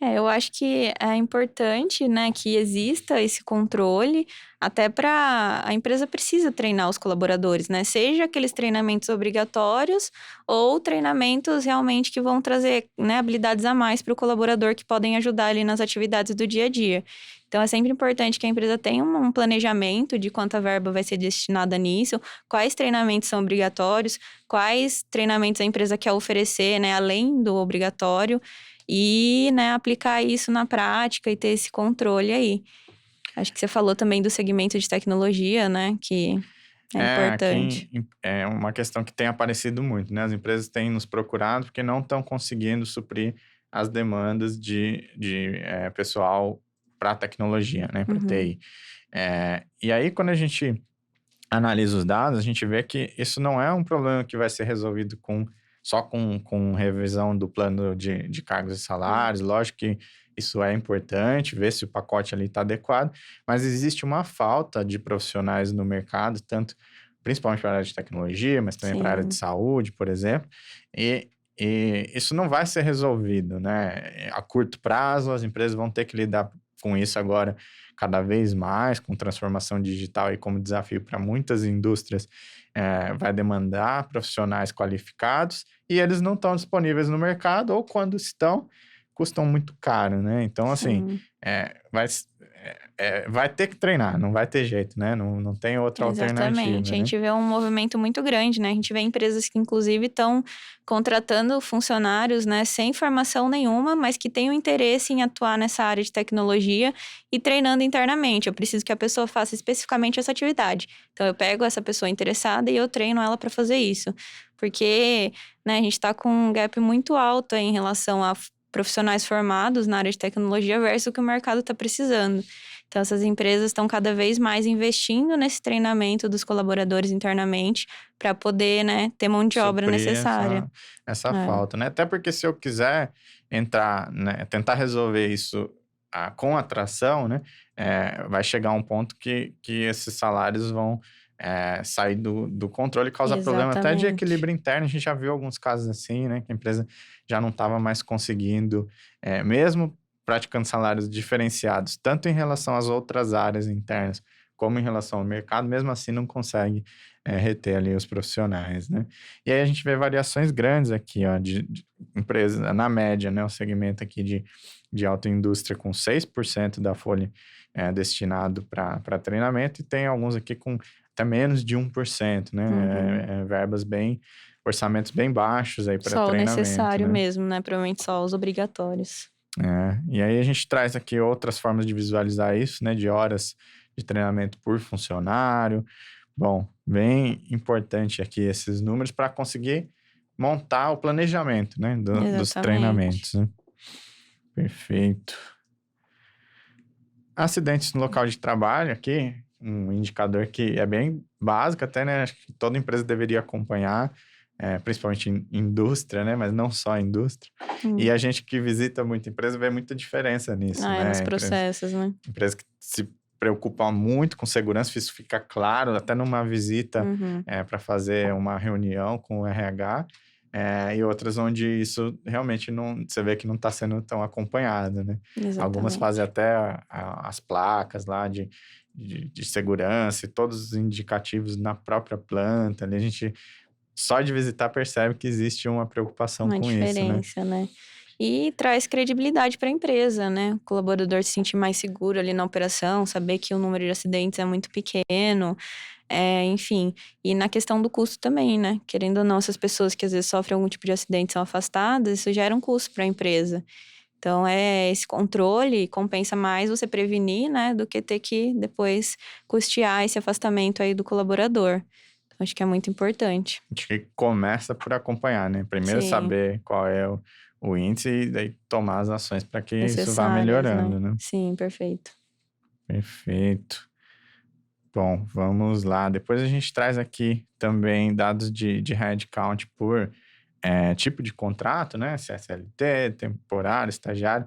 Eu acho que é importante, né, que exista esse controle, até para a empresa precisa treinar os colaboradores, né? Seja aqueles treinamentos obrigatórios ou treinamentos realmente que vão trazer, né, habilidades a mais para o colaborador que podem ajudar ali nas atividades do dia a dia. Então, é sempre importante que a empresa tenha um planejamento de quanta verba vai ser destinada nisso, quais treinamentos são obrigatórios, quais treinamentos a empresa quer oferecer, né, além do obrigatório e, né, aplicar isso na prática e ter esse controle aí. Acho que você falou também do segmento de tecnologia, né, que é importante. Aqui é uma questão que tem aparecido muito, né? As empresas têm nos procurado porque não estão conseguindo suprir as demandas de pessoal para tecnologia, né? Para Uhum. TI. E aí, quando a gente analisa os dados, a gente vê que isso não é um problema que vai ser resolvido só com revisão do plano de cargos e salários. Lógico que isso é importante, ver se o pacote ali está adequado, mas existe uma falta de profissionais no mercado, tanto principalmente para a área de tecnologia, mas também para a área de Sim, saúde, por exemplo, e, e isso não vai ser resolvido, né? A curto prazo, as empresas vão ter que lidar com isso agora cada vez mais, com transformação digital e como desafio para muitas indústrias, vai demandar profissionais qualificados e eles não estão disponíveis no mercado, ou quando estão, custam muito caro, né? Então, assim, sim. vai ter que treinar, não vai ter jeito, né? Não tem outra Exatamente. alternativa, A né? gente vê um movimento muito grande, né? A gente vê empresas que, inclusive, estão contratando funcionários, né, sem formação nenhuma, mas que têm o interesse em atuar nessa área de tecnologia e treinando internamente. Eu preciso que a pessoa faça especificamente essa atividade. Então, eu pego essa pessoa interessada e eu treino ela para fazer isso. Porque, né, a gente está com um gap muito alto aí em relação a profissionais formados na área de tecnologia versus o que o mercado está precisando. Então, essas empresas estão cada vez mais investindo nesse treinamento dos colaboradores internamente para poder, né, ter mão de obra Suprir necessária. essa É, falta, né? Até porque se eu quiser entrar, né, tentar resolver isso com atração, né, vai chegar um ponto que esses salários vão sair do controle e causar problema até de exatamente. equilíbrio interno. A gente já viu alguns casos assim, né, que a empresa já não estava mais conseguindo, mesmo praticando salários diferenciados, tanto em relação às outras áreas internas, como em relação ao mercado, mesmo assim não consegue reter ali os profissionais, né? E aí a gente vê variações grandes aqui, ó, de empresas, na média, né? O segmento aqui de autoindústria com 6% da folha destinado para treinamento, e tem alguns aqui com até menos de 1%, Uhum. né? Orçamentos bem baixos aí para Só o treinamento, necessário né? mesmo, né? Provavelmente só os obrigatórios. E aí a gente traz aqui outras formas de visualizar isso, né? De horas de treinamento por funcionário. Bom, bem importante aqui esses números para conseguir montar o planejamento, né? Dos Exatamente. treinamentos, né? Perfeito. Acidentes no local de trabalho aqui, um indicador que é bem básico até, né? Acho que toda empresa deveria acompanhar, principalmente em indústria, né? Mas não só a indústria. E Hum. a gente que visita muita empresa vê muita diferença nisso, É nos né? processos, né? Empresa que se preocupa muito com segurança, isso fica claro até numa visita Uhum. para fazer uma reunião com o RH, e outras onde isso realmente não, você vê que não está sendo tão acompanhado, né? Algumas fazem Exatamente. até as placas lá de segurança e todos os indicativos na própria planta. Ali a gente, só de visitar, percebe que existe uma preocupação Uma com isso, né? diferença, né? E traz credibilidade para a empresa, né? O colaborador se sentir mais seguro ali na operação, saber que o número de acidentes é muito pequeno, enfim. E na questão do custo também, né? Querendo ou não, essas pessoas que às vezes sofrem algum tipo de acidente são afastadas, isso gera um custo para a empresa. Então, esse controle compensa mais você prevenir, né? Do que ter que depois custear esse afastamento aí do colaborador. Então, acho que é muito importante. Acho que começa por acompanhar, né? Primeiro Sim. saber qual é o índice e daí tomar as ações para que isso vá Necessárias, né? melhorando, né? Sim, perfeito. Perfeito. Bom, vamos lá. Depois a gente traz aqui também dados de headcount por tipo de contrato, né? Se é CLT, temporário, estagiário.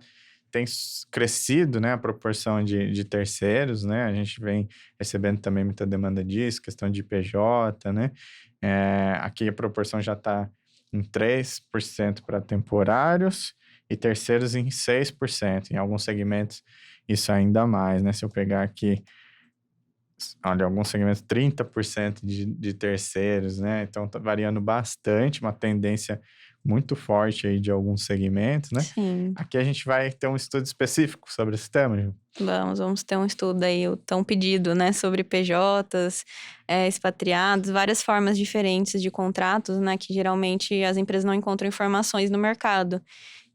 Tem crescido, né, a proporção de terceiros, né? A gente vem recebendo também muita demanda disso, questão de PJ, né? Aqui a proporção já está em 3% para temporários e terceiros em 6%. Em alguns segmentos, isso ainda mais, né? Se eu pegar aqui, olha, alguns segmentos, 30% de terceiros, né? Então, tá variando bastante, uma tendência muito forte aí de alguns segmentos, né? Sim. Aqui a gente vai ter um estudo específico sobre esse tema, Ju. Vamos ter um estudo aí, o tão pedido, né, sobre PJs, expatriados, várias formas diferentes de contratos, né, que geralmente as empresas não encontram informações no mercado.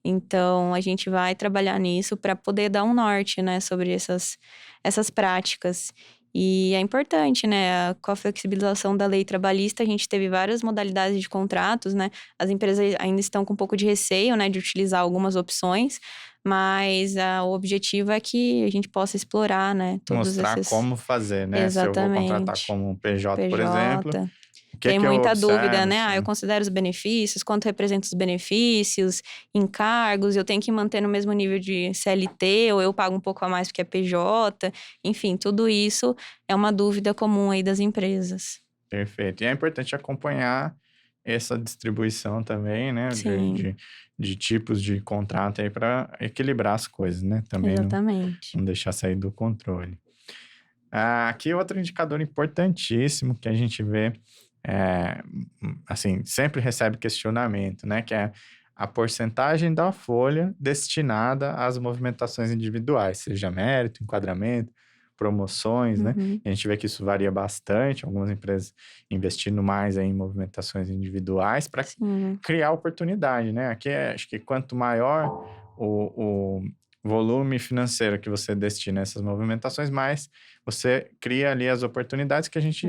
Então, a gente vai trabalhar nisso para poder dar um norte, né, sobre essas práticas. E é importante, né, com a flexibilização da lei trabalhista, a gente teve várias modalidades de contratos, né, as empresas ainda estão com um pouco de receio, né, de utilizar algumas opções, mas o objetivo é que a gente possa explorar, né, todos Mostrar esses... como fazer, né? Se eu vou contratar Exatamente. como um PJ, por exemplo, PJ. o que Tem que eu muita dúvida, observo? né? Eu considero os benefícios, quanto representa os benefícios, encargos, eu tenho que manter no mesmo nível de CLT, ou eu pago um pouco a mais porque é PJ. Enfim, tudo isso é uma dúvida comum aí das empresas. Perfeito. E é importante acompanhar essa distribuição também, né? Sim, De tipos de contrato aí para equilibrar as coisas, né? Também exatamente. não deixar sair do controle. Aqui outro indicador importantíssimo que a gente vê, assim, sempre recebe questionamento, né? Que é a porcentagem da folha destinada às movimentações individuais, seja mérito, enquadramento, promoções, né? Uhum, E a gente vê que isso varia bastante, algumas empresas investindo mais aí em movimentações individuais para sim, criar oportunidade, né? Aqui acho que quanto maior o volume financeiro que você destina a essas movimentações, mais você cria ali as oportunidades que a gente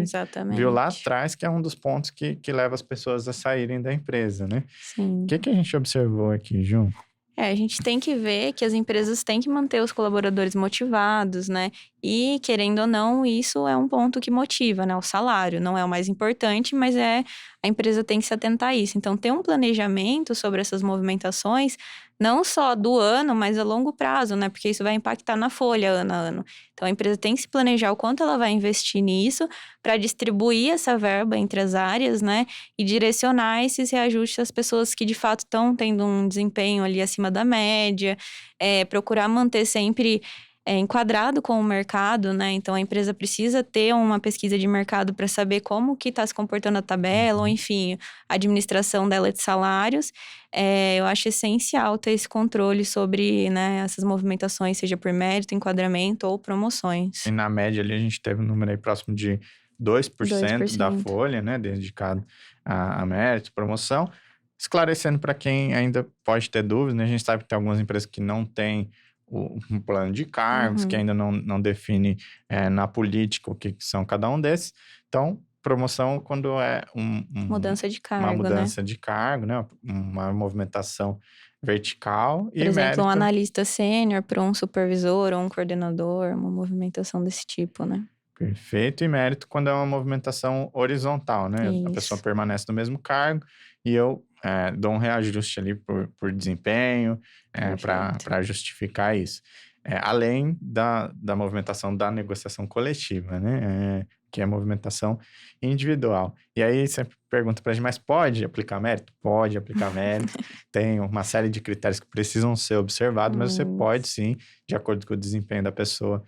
viu lá exatamente. atrás, que é um dos pontos que leva as pessoas a saírem da empresa, né? O Sim. que a gente observou aqui, Ju? A gente tem que ver que as empresas têm que manter os colaboradores motivados, né? E, querendo ou não, isso é um ponto que motiva, né? O salário não é o mais importante, mas a empresa tem que se atentar a isso. Então, ter um planejamento sobre essas movimentações, não só do ano, mas a longo prazo, né? Porque isso vai impactar na folha ano a ano. Então, a empresa tem que se planejar o quanto ela vai investir nisso para distribuir essa verba entre as áreas, né? E direcionar esses reajustes às pessoas que de fato estão tendo um desempenho ali acima da média, procurar manter sempre enquadrado com o mercado, né? Então a empresa precisa ter uma pesquisa de mercado para saber como que está se comportando a tabela, ou Uhum. enfim, a administração dela de salários. Eu acho essencial ter esse controle sobre, né, essas movimentações, seja por mérito, enquadramento ou E promoções. na média ali a gente teve um número aí próximo de 2% da 2%. folha, né? Dedicado a mérito, promoção. Esclarecendo para quem ainda pode ter dúvidas, né? A gente sabe que tem algumas empresas que não têm um plano de cargos, que Uhum. ainda não define na política o que são cada um desses. Então, promoção quando é Mudança de uma cargo, né? mudança de cargo, né? Uma movimentação vertical Por e exemplo, um mérito. analista sênior para um supervisor ou um coordenador, uma movimentação desse tipo, né? Perfeito, e mérito quando é uma movimentação horizontal, né? A pessoa Isso. permanece no mesmo cargo e eu dou um reajuste ali por desempenho, Perfeito. para justificar isso. Além da movimentação da negociação coletiva, né? Que é a movimentação individual. E aí sempre pergunta para a gente, mas pode aplicar mérito? Pode aplicar mérito. Tem uma série de critérios que precisam ser observados, mas você pode Isso. sim, de acordo com o desempenho da pessoa,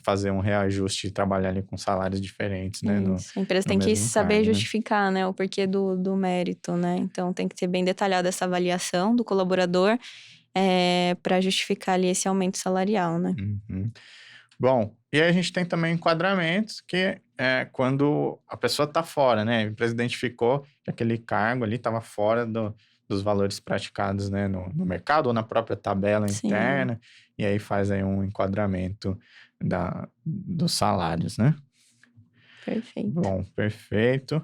fazer um reajuste e trabalhar ali com salários diferentes, né, Isso. A empresa no tem que mesmo saber cargo, né? justificar, né, o porquê do mérito, né? Então tem que ser bem detalhada essa avaliação do colaborador para justificar ali esse aumento salarial, né? Uhum. Bom, e aí a gente tem também enquadramentos que é quando a pessoa está fora, né? A empresa identificou que aquele cargo ali estava fora dos valores praticados, né, no mercado ou na própria tabela Sim, interna, e aí faz aí um enquadramento dos salários, né? perfeito. Bom, perfeito.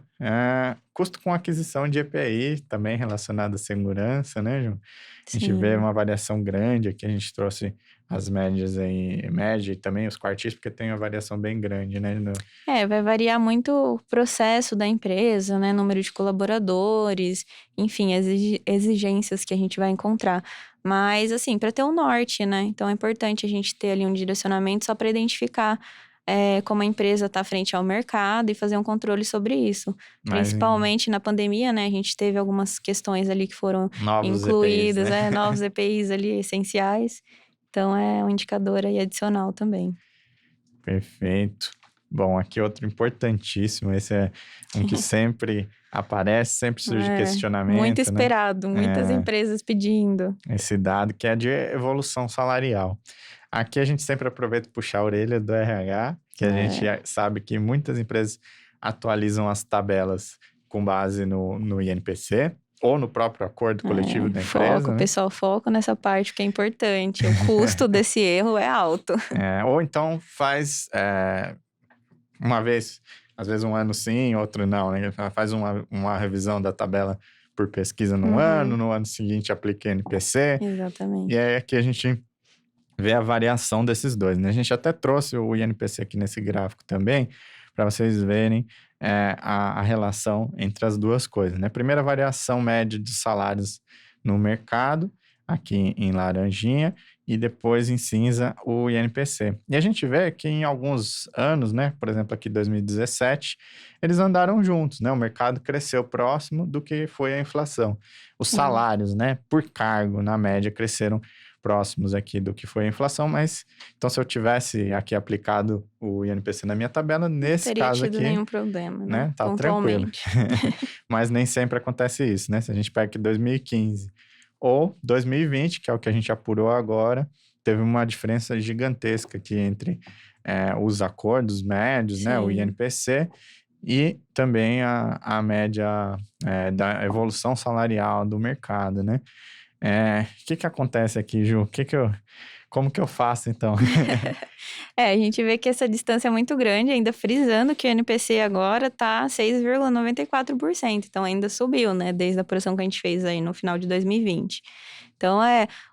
Custo com aquisição de EPI, também relacionado à segurança, né, Ju? A gente vê Sim. uma variação grande aqui, a gente trouxe as médias aí, média e também os quartis, porque tem uma variação bem grande, né? Vai variar muito o processo da empresa, né? Número de colaboradores, enfim, as exigências que a gente vai encontrar. Mas, assim, para ter um norte, né? Então é importante a gente ter ali um direcionamento só para identificar como a empresa está frente ao mercado e fazer um controle sobre isso. Mas Principalmente na pandemia, né? A gente teve algumas questões ali que foram novos EPIs, incluídas, né? novos EPIs ali essenciais. Então, é um indicador aí adicional também. Perfeito. Bom, aqui outro importantíssimo, esse é um que sempre aparece, sempre surge Muito questionamento, né? esperado, muitas empresas pedindo. Esse dado que é de evolução salarial. Aqui a gente sempre aproveita e puxar a orelha do RH, que a gente sabe que muitas empresas atualizam as tabelas com base no INPC ou no próprio acordo coletivo da empresa, né? Pessoal, foco nessa parte que é importante. O custo desse erro é alto. Ou então faz uma vez, às vezes um ano sim, outro não, né? Faz uma revisão da tabela por pesquisa num ano, no ano seguinte aplica INPC. Exatamente. E é que a gente vê a variação desses dois, né? A gente até trouxe o INPC aqui nesse gráfico também, para vocês verem a relação entre as duas coisas, né? Primeira variação média de salários no mercado, aqui em laranjinha, e depois em cinza o INPC. E a gente vê que em alguns anos, né? Por exemplo, aqui 2017, eles andaram juntos, né? O mercado cresceu próximo do que foi a inflação. Os salários, né? Por cargo, na média, cresceram próximos aqui do que foi a inflação, mas então se eu tivesse aqui aplicado o INPC na minha tabela, nesse caso aqui... Não teria tido nenhum problema, né? Tá tranquilo. Mas nem sempre acontece isso, né? Se a gente pega aqui 2015 ou 2020, que é o que a gente apurou agora, teve uma diferença gigantesca aqui entre os acordos médios, né? O INPC e também a média da evolução salarial do mercado, né? O que acontece aqui, Ju? Como que eu faço, então? A gente vê que essa distância é muito grande, ainda frisando que o NPC agora tá 6,94%, então ainda subiu, né, desde a apuração que a gente fez aí no final de 2020. Então,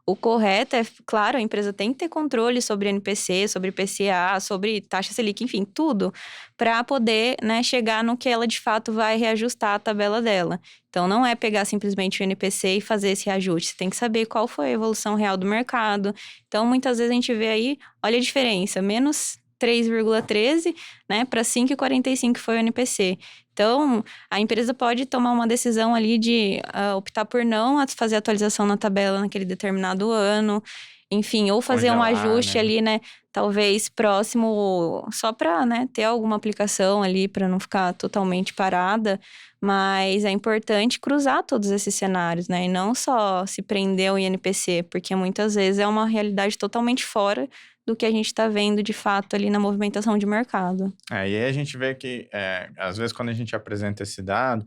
o correto claro, a empresa tem que ter controle sobre NPC, sobre IPCA, sobre taxa Selic, enfim, tudo, para poder, né, chegar no que ela de fato vai reajustar a tabela dela. Então, não é pegar simplesmente o NPC e fazer esse reajuste, você tem que saber qual foi a evolução real do mercado. Então, muitas vezes a gente vê aí, olha a diferença, menos 3,13, né, para 5,45 foi o NPC. Então, a empresa pode tomar uma decisão ali de optar por não fazer atualização na tabela naquele determinado ano, enfim, ou fazer um ajuste ali, né, talvez próximo, só para, né, ter alguma aplicação ali para não ficar totalmente parada, mas é importante cruzar todos esses cenários, né, e não só se prender ao INPC, porque muitas vezes é uma realidade totalmente fora do que a gente está vendo de fato ali na movimentação de mercado. E aí a gente vê que, às vezes, quando a gente apresenta esse dado,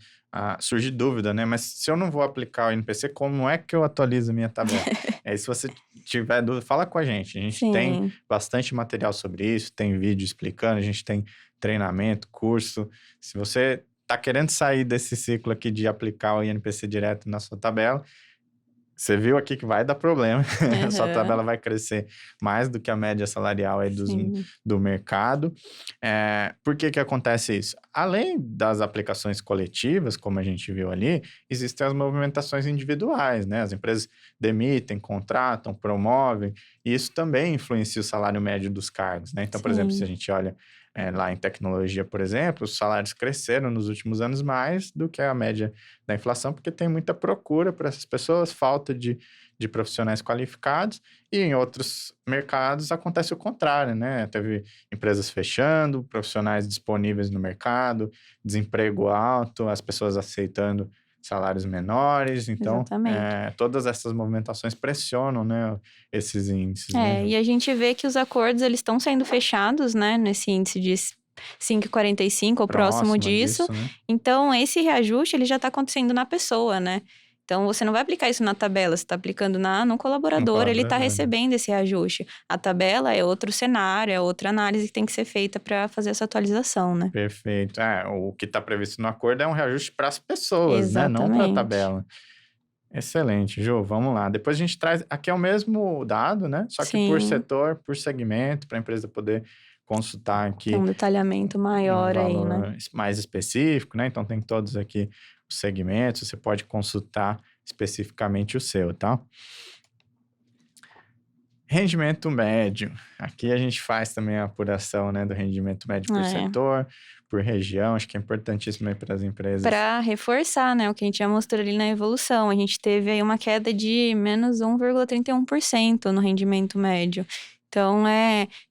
surge dúvida, né? Mas se eu não vou aplicar o INPC, como é que eu atualizo a minha tabela? Se você tiver dúvida, fala com a gente. A gente tem bastante material sobre isso, tem vídeo explicando, a gente tem treinamento, curso. Se você está querendo sair desse ciclo aqui de aplicar o INPC direto na sua tabela, você viu aqui que vai dar problema, a sua tabela vai crescer mais do que a média salarial aí do mercado. Por que acontece isso? Além das aplicações coletivas, como a gente viu ali, existem as movimentações individuais, né? As empresas demitem, contratam, promovem, e isso também influencia o salário médio dos cargos, né? Então, por exemplo, se a gente olha lá em tecnologia, por exemplo, os salários cresceram nos últimos anos mais do que a média da inflação, porque tem muita procura por essas pessoas, falta de profissionais qualificados, e em outros mercados acontece o contrário, né? Teve empresas fechando, profissionais disponíveis no mercado, desemprego alto, as pessoas aceitando salários menores, então todas essas movimentações pressionam, né, esses índices. E a gente vê que os acordos eles estão sendo fechados, né, nesse índice de 5,45 ou próximo disso. Né? Então, esse reajuste ele já está acontecendo na pessoa, né? Então, você não vai aplicar isso na tabela, você está aplicando no colaborador, ele está recebendo esse reajuste. A tabela é outro cenário, é outra análise que tem que ser feita para fazer essa atualização, né? Perfeito. O que está previsto no acordo é um reajuste para as pessoas, né? Não para a tabela. Excelente, Ju, vamos lá. Depois a gente traz, aqui é o mesmo dado, né? Só que por setor, por segmento, para a empresa poder consultar aqui. Tem um detalhamento maior aí, né? Mais específico, né? Então tem todos aqui os segmentos, você pode consultar especificamente o seu, tá? Rendimento médio. Aqui a gente faz também a apuração, né, do rendimento médio por É. setor, por região. Acho que é importantíssimo aí para as empresas. Para reforçar, né, o que a gente já mostrou ali na evolução. A gente teve aí uma queda de menos 1,31% no rendimento médio. Então,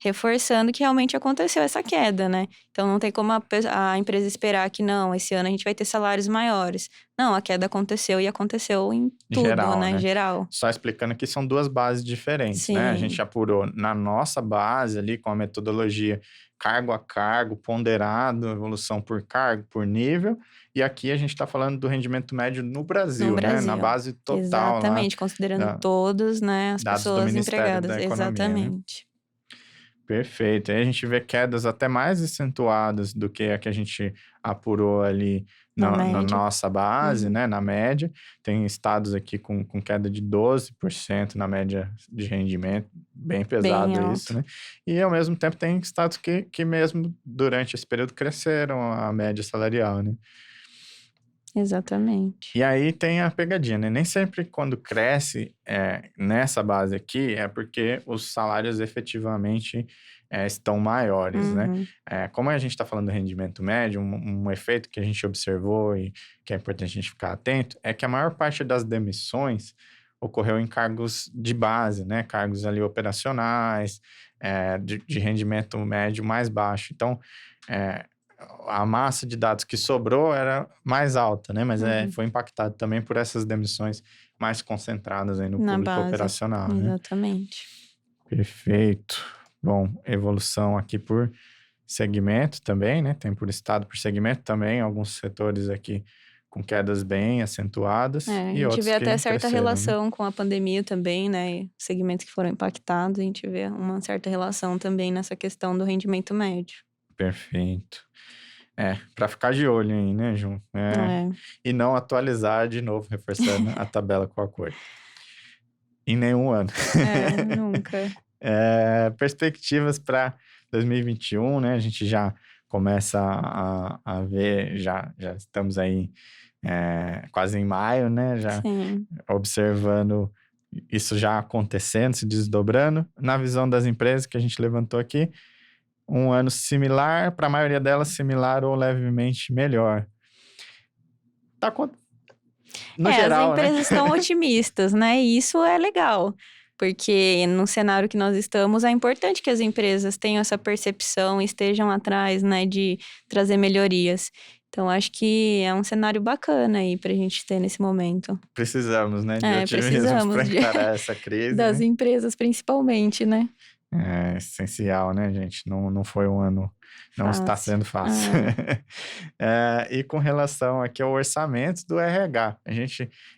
reforçando que realmente aconteceu essa queda, né? Então, não tem como a empresa esperar que, não, esse ano a gente vai ter salários maiores. Não, a queda aconteceu e aconteceu em tudo, Geral, né? né? Geral. Só explicando que são duas bases diferentes, né? A Sim. gente apurou na nossa base ali com a metodologia cargo a cargo, ponderado, evolução por cargo, por nível. E aqui a gente está falando do rendimento médio no Brasil, No né? Na Brasil. base total lá, Exatamente, considerando todos, né, as dados do pessoas Ministério empregadas. da Economia, né? Exatamente. Perfeito. Aí a gente vê quedas até mais acentuadas do que a que a gente apurou ali Na na média. nossa base, Uhum. né? Na média. Tem estados aqui com queda de 12% na média de rendimento, bem pesado Bem isso, alto. né? E ao mesmo tempo tem estados que mesmo durante esse período cresceram a média salarial, né? Exatamente. E aí tem a pegadinha, né? Nem sempre quando cresce nessa base aqui é porque os salários efetivamente estão maiores, né? Uhum. Como a gente está falando do rendimento médio, um efeito que a gente observou e que é importante a gente ficar atento é que a maior parte das demissões ocorreu em cargos de base, né? Cargos ali operacionais, de rendimento médio mais baixo. Então, a massa de dados que sobrou era mais alta, né? Mas foi impactado também por essas demissões mais concentradas aí no Na público base. operacional, né? Exatamente. Perfeito. Bom, evolução aqui por segmento também, né? Tem por estado, por segmento também, alguns setores aqui com quedas bem acentuadas A e gente outros vê que até certa cresceram, né? relação com a pandemia também, né? Segmentos que foram impactados, a gente vê uma certa relação também nessa questão do rendimento médio. Perfeito. Para ficar de olho aí, né, Ju? E não atualizar de novo, reforçando a tabela com a cor. Em nenhum ano. Nunca. Perspectivas para 2021, né? A gente já começa a ver, já estamos aí quase em maio, né? Já Sim. observando isso já acontecendo, se desdobrando. Na visão das empresas que a gente levantou aqui, um ano similar, para a maioria delas similar ou levemente melhor. No As geral, né? empresas estão otimistas, né? E isso é legal, porque no cenário que nós estamos, é importante que as empresas tenham essa percepção e estejam atrás, né, de trazer melhorias. Então, acho que é um cenário bacana aí para a gente ter nesse momento. Precisamos, né, de otimismo Precisamos para encarar essa crise, das né? empresas, principalmente, né? É essencial, né, gente? Não foi um ano, não está Fácil. sendo fácil. E com relação aqui ao orçamento do RH, é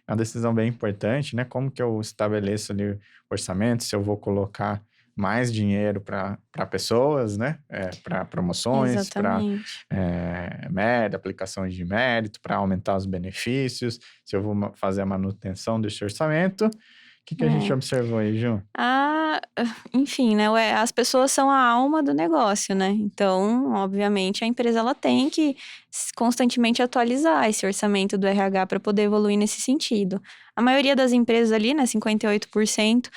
uma decisão bem importante, né? Como que eu estabeleço ali o orçamento, se eu vou colocar mais dinheiro para pessoas, né? Para promoções, para Exatamente. mérito, aplicação de mérito, para aumentar os benefícios, se eu vou fazer a manutenção desse orçamento. O que a gente observou aí, Ju? Enfim, né? As pessoas são a alma do negócio, né? Então, obviamente, a empresa ela tem que constantemente atualizar esse orçamento do RH para poder evoluir nesse sentido. A maioria das empresas ali, né, 58%,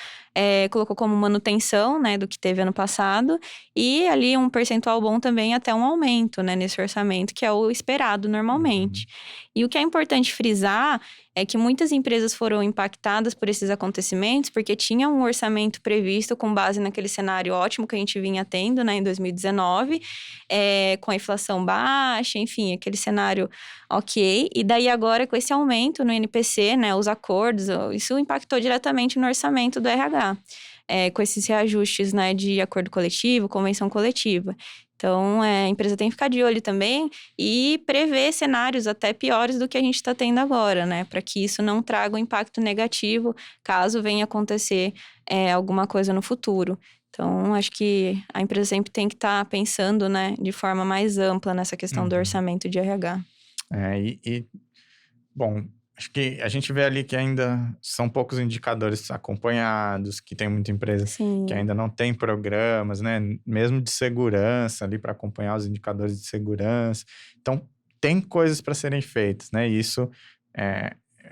colocou como manutenção, né, do que teve ano passado, e ali um percentual bom também até um aumento, né, nesse orçamento, que é o esperado normalmente. E o que é importante frisar é que muitas empresas foram impactadas por esses acontecimentos porque tinha um orçamento previsto com base naquele cenário ótimo que a gente vinha tendo, né, em 2019, com a inflação baixa, enfim, aquele cenário ok. E daí agora com esse aumento no NPC, né, os acordos, isso impactou diretamente no orçamento do RH, com esses reajustes, né, de acordo coletivo, convenção coletiva. Então, a empresa tem que ficar de olho também e prever cenários até piores do que a gente está tendo agora, né? Para que isso não traga um impacto negativo caso venha acontecer alguma coisa no futuro. Então, acho que a empresa sempre tem que estar pensando, né, de forma mais ampla nessa questão do orçamento de RH. Bom, acho que a gente vê ali que ainda são poucos indicadores acompanhados, que tem muita empresa Sim. que ainda não tem programas, né? Mesmo de segurança ali para acompanhar os indicadores de segurança. Então, tem coisas para serem feitas, né? E isso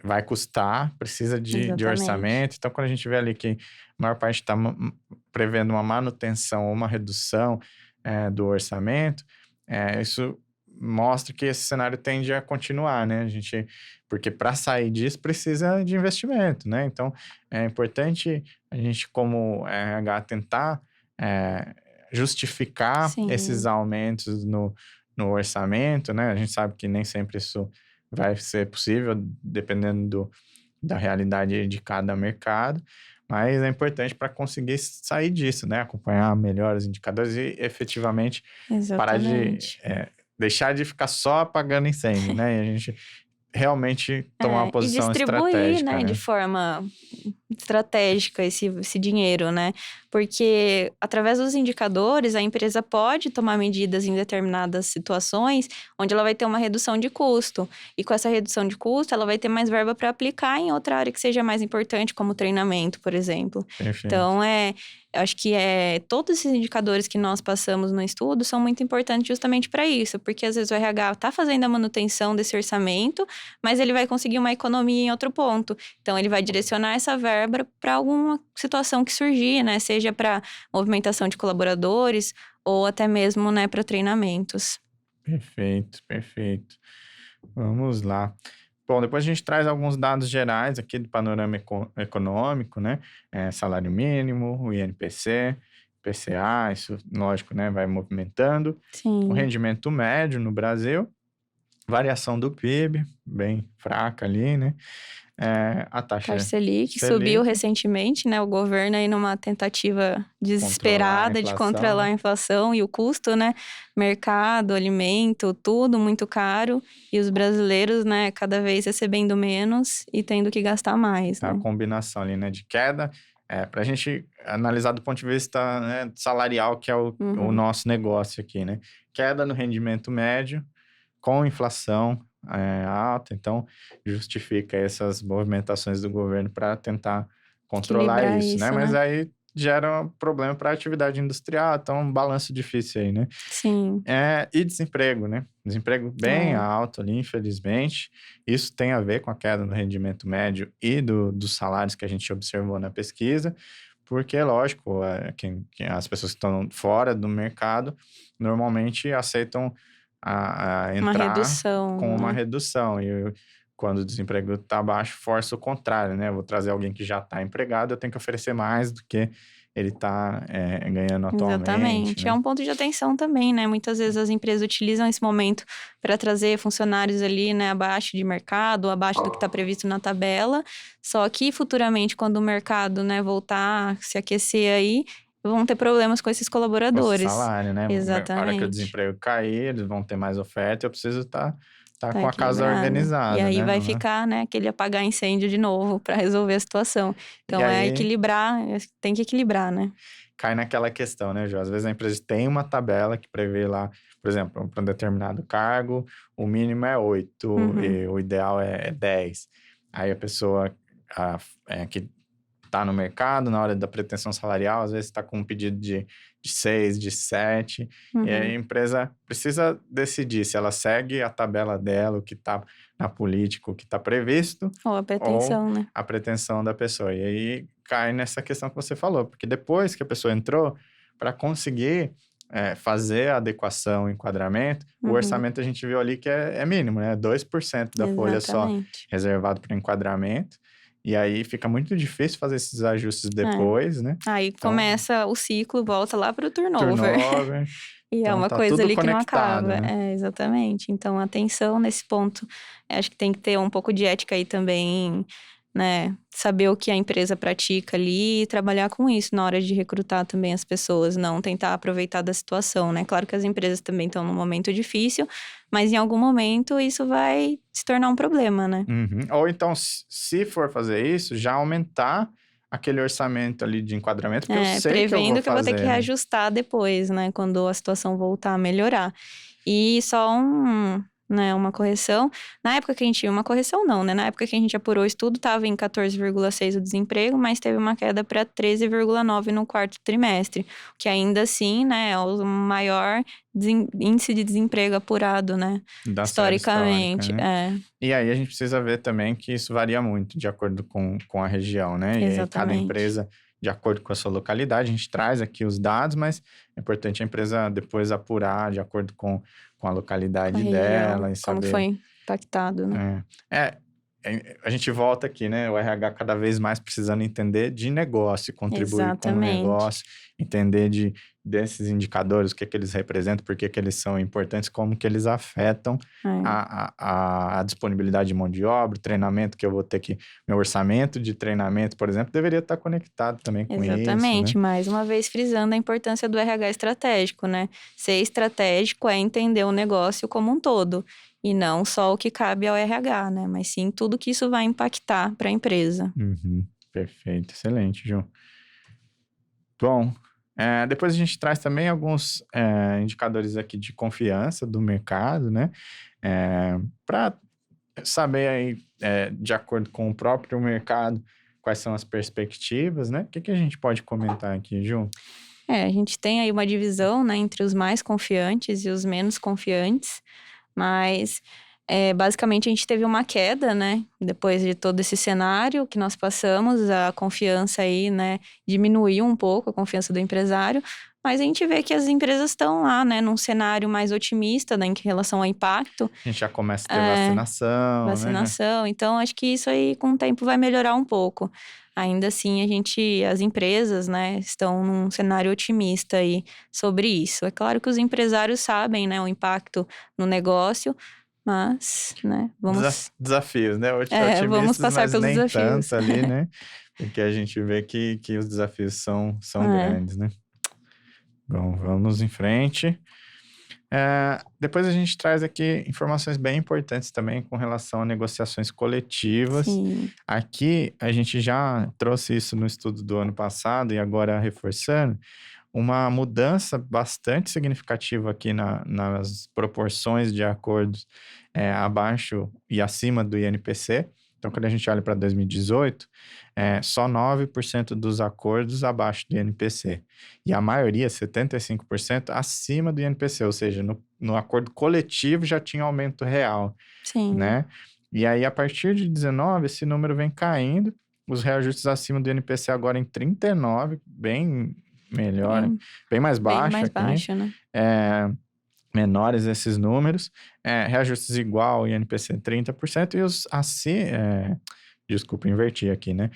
vai custar, precisa de Exatamente. orçamento. Então, quando a gente vê ali que a maior parte está prevendo uma manutenção ou uma redução do orçamento, isso mostra que esse cenário tende a continuar, né? Porque para sair disso precisa de investimento, né? Então, é importante a gente, como RH, tentar justificar esses Sim. aumentos no orçamento, né? A gente sabe que nem sempre isso vai ser possível, dependendo da realidade de cada mercado, mas é importante para conseguir sair disso, né? Acompanhar melhor os indicadores e efetivamente parar de Exatamente. deixar de ficar só apagando incêndio, né? E a gente realmente tomar uma E posição distribuir, estratégica, né, de né? forma estratégica esse dinheiro, né? Porque através dos indicadores a empresa pode tomar medidas em determinadas situações onde ela vai ter uma redução de custo. E com essa redução de custo, ela vai ter mais verba para aplicar em outra área que seja mais importante, como treinamento, por exemplo. Perfeito. Então, eu acho que todos esses indicadores que nós passamos no estudo são muito importantes justamente para isso, porque às vezes o RH está fazendo a manutenção desse orçamento, mas ele vai conseguir uma economia em outro ponto. Então, ele vai direcionar essa verba para alguma situação que surgir, né? Seja para movimentação de colaboradores ou até mesmo, né, para treinamentos. Perfeito, perfeito. Vamos lá. Bom, depois a gente traz alguns dados gerais aqui do panorama econômico, né? Salário mínimo, o INPC, PCA, isso, lógico, né? Vai movimentando. O Sim. rendimento médio no Brasil, variação do PIB, bem fraca ali, né? A Taxa taxa Selic subiu Selic, recentemente, né? O governo aí numa tentativa controlar a desesperada de inflação, controlar né? a inflação e o custo, né? Mercado, alimento, tudo muito caro. E os brasileiros, né, cada vez recebendo menos e tendo que gastar mais, A né? combinação ali, né, de queda. Para a gente analisar do ponto de vista, né, salarial, que é o Uhum. nosso negócio aqui, né? Queda no rendimento médio, com inflação alta, então justifica essas movimentações do governo para tentar controlar Equilibrar isso, né? isso, Mas né? aí gera um problema para a atividade industrial, então um balanço difícil aí, né? Sim. E desemprego, né? Desemprego bem É. alto ali, infelizmente. Isso tem a ver com a queda no rendimento médio e dos salários que a gente observou na pesquisa, porque, lógico, as pessoas que estão fora do mercado normalmente aceitam a Uma entrar com redução, uma né? redução. Quando o desemprego está baixo, força o contrário, né? Eu vou trazer alguém que já está empregado, eu tenho que oferecer mais do que ele está ganhando atualmente, Exatamente. É né? um ponto de atenção também, né? Muitas vezes as empresas utilizam esse momento para trazer funcionários ali, né, abaixo de mercado, abaixo do que está previsto na tabela. Só que futuramente, quando o mercado, né, voltar a se aquecer aí, vão ter problemas com esses O colaboradores. salário, né? A hora que o Exatamente. desemprego cair, eles vão ter mais oferta, eu preciso estar Tá com a casa equilibrado. E organizada, aí né? vai Não é? ficar, né, aquele apagar incêndio de novo para resolver a situação. E Então é aí equilibrar, tem que equilibrar, né? cai naquela questão, né, Ju? Às vezes a empresa tem uma tabela que prevê lá, por exemplo, para um determinado cargo, o mínimo é 8 Uhum. e o ideal é 10. Aí a pessoa que está no mercado, na hora da pretensão salarial, às vezes está com um pedido de 6, de 7, e aí a Uhum. empresa precisa decidir se ela segue a tabela dela, o que está na política, o que está previsto, Ou a ou pretensão, né? a pretensão da pessoa. E aí cai nessa questão que você falou, porque depois que a pessoa entrou, para conseguir fazer a adequação, o enquadramento, o Uhum. orçamento a gente viu ali que é mínimo, né? 2% da folha só Exatamente. reservado para enquadramento. E aí fica muito difícil fazer esses ajustes É. depois, né? Aí Então, começa o ciclo, volta lá para o turnover. turnover. E é Então, uma tá coisa tudo ali que não conectado, acaba. né? Exatamente. Então, atenção nesse ponto. Acho que tem que ter um pouco de ética aí também, né? Saber o que a empresa pratica ali e trabalhar com isso na hora de recrutar também as pessoas, não tentar aproveitar da situação, né? Claro que as empresas também estão num momento difícil, mas em algum momento isso vai se tornar um problema, né? Uhum. Ou então, se for fazer isso, já aumentar aquele orçamento ali de enquadramento, porque eu sei que eu vou Prevendo que eu vou ter que fazer, né? reajustar depois, né? Quando a situação voltar a melhorar. E só né, uma correção. Na época que a gente... Uma correção não, né? Na época que a gente apurou o estudo, estava em 14,6 o desemprego, mas teve uma queda para 13,9 no quarto trimestre, que ainda assim, né, é o maior índice de desemprego apurado, né? Da série histórica, Historicamente, né? E aí a gente precisa ver também que isso varia muito de acordo com a região, né? E aí cada Exatamente. empresa, de acordo com a sua localidade, a gente traz aqui os dados, mas é importante a empresa depois apurar de acordo com a Com a localidade região, dela e como saber. foi impactado, né? É, a gente volta aqui, né? O RH cada vez mais precisando entender de negócio, contribuir com o Exatamente. negócio, entender desses indicadores, o que eles representam, por que eles são importantes, como que eles afetam É. a disponibilidade de mão de obra, o treinamento que eu vou ter que... Meu orçamento de treinamento, por exemplo, deveria estar conectado também com isso, né? Exatamente, mais uma vez frisando a importância do RH estratégico, né? Ser estratégico é entender o negócio como um todo, e não só o que cabe ao RH, né? Mas sim tudo que isso vai impactar para a empresa. Uhum, perfeito, excelente, Ju. Bom, depois a gente traz também alguns indicadores aqui de confiança do mercado, né? Para saber aí, de acordo com o próprio mercado, quais são as perspectivas, né? O que a gente pode comentar aqui, Ju? A gente tem aí uma divisão, né, entre os mais confiantes e os menos confiantes, mas basicamente a gente teve uma queda, né, depois de todo esse cenário que nós passamos, a confiança aí, né, diminuiu um pouco a confiança do empresário, mas a gente vê que as empresas estão lá, né, num cenário mais otimista, né, em relação ao impacto. A gente já começa a ter vacinação, né? Vacinação. Então, acho que isso aí, com o tempo, vai melhorar um pouco. Ainda assim, as empresas, né, estão num cenário otimista aí sobre isso. É claro que os empresários sabem, né, o impacto no negócio, mas, né, Desafios, né? vamos Otimistas, passar mas pelos nem desafios. tanto ali, né? Porque a gente vê que os desafios são É, grandes, né? Bom, vamos em frente. Depois a gente traz aqui informações bem importantes também com relação a negociações coletivas. sim, Aqui a gente já trouxe isso no estudo do ano passado e agora reforçando, uma mudança bastante significativa aqui nas proporções de acordos abaixo e acima do INPC. Então, quando a gente olha para 2018, só 9% dos acordos abaixo do INPC. E a maioria, 75%, acima do INPC, ou seja, no acordo coletivo já tinha aumento real, sim. né? E aí, a partir de 19, esse número vem caindo, os reajustes acima do INPC agora em 39, bem melhor, Bem, bem mais bem baixo mais aqui, baixo, né? menores esses números, reajustes igual INPC 30% e os desculpa, inverti aqui, né?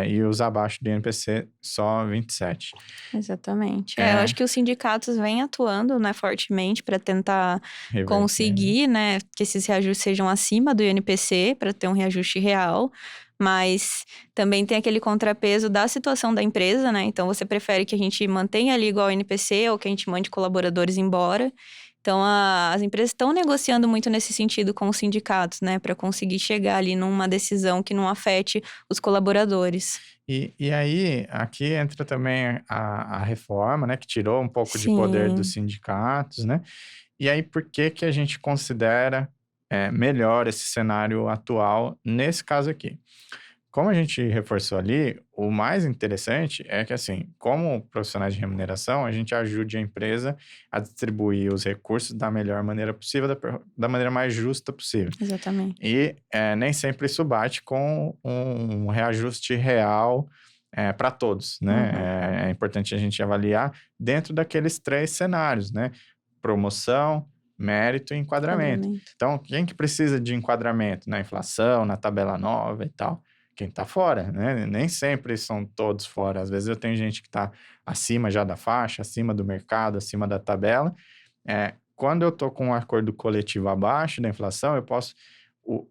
E os abaixo do INPC só 27%. Exatamente. Eu É, acho que os sindicatos vêm atuando, né, fortemente para tentar reverter, né? conseguir, né, que esses reajustes sejam acima do INPC, para ter um reajuste real, mas também tem aquele contrapeso da situação da empresa, né? Então você prefere que a gente mantenha ali igual ao INPC ou que a gente mande colaboradores embora. Então as empresas estão negociando muito nesse sentido com os sindicatos, né, para conseguir chegar ali numa decisão que não afete os colaboradores. E aí, aqui entra também a reforma, né? Que tirou um pouco de poder dos Sim, sindicatos, né? E aí, por que a gente considera melhor esse cenário atual nesse caso aqui? Como a gente reforçou ali, o mais interessante é que, assim, como profissionais de remuneração, a gente ajude a empresa a distribuir os recursos da melhor maneira possível, da maneira mais justa possível. exatamente. E nem sempre isso bate com um reajuste real para todos, Uhum. né? É importante a gente avaliar dentro daqueles 3 cenários, né? Promoção, mérito e enquadramento. Enquadramento. Então, quem que precisa de enquadramento? Na inflação, na tabela nova e tal? Quem está fora, né? Nem sempre são todos fora. Às vezes eu tenho gente que está acima já da faixa, acima do mercado, acima da tabela. Quando eu estou com um acordo coletivo abaixo da inflação, eu posso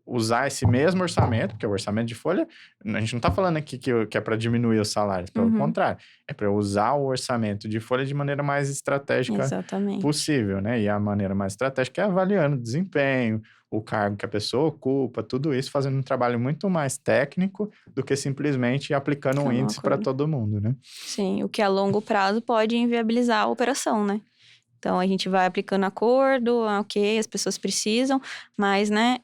usar esse mesmo orçamento, porque o orçamento de folha, a gente não está falando aqui que é para diminuir os salários, pelo Uhum. contrário, é para usar o orçamento de folha de maneira mais estratégica Exatamente. possível, né? E a maneira mais estratégica é avaliando o desempenho, o cargo que a pessoa ocupa, tudo isso fazendo um trabalho muito mais técnico do que simplesmente aplicando um Que é um índice para acordo. todo mundo, né? Sim, o que a longo prazo pode inviabilizar a operação, né? Então, a gente vai aplicando acordo, ok, as pessoas precisam, mas, né,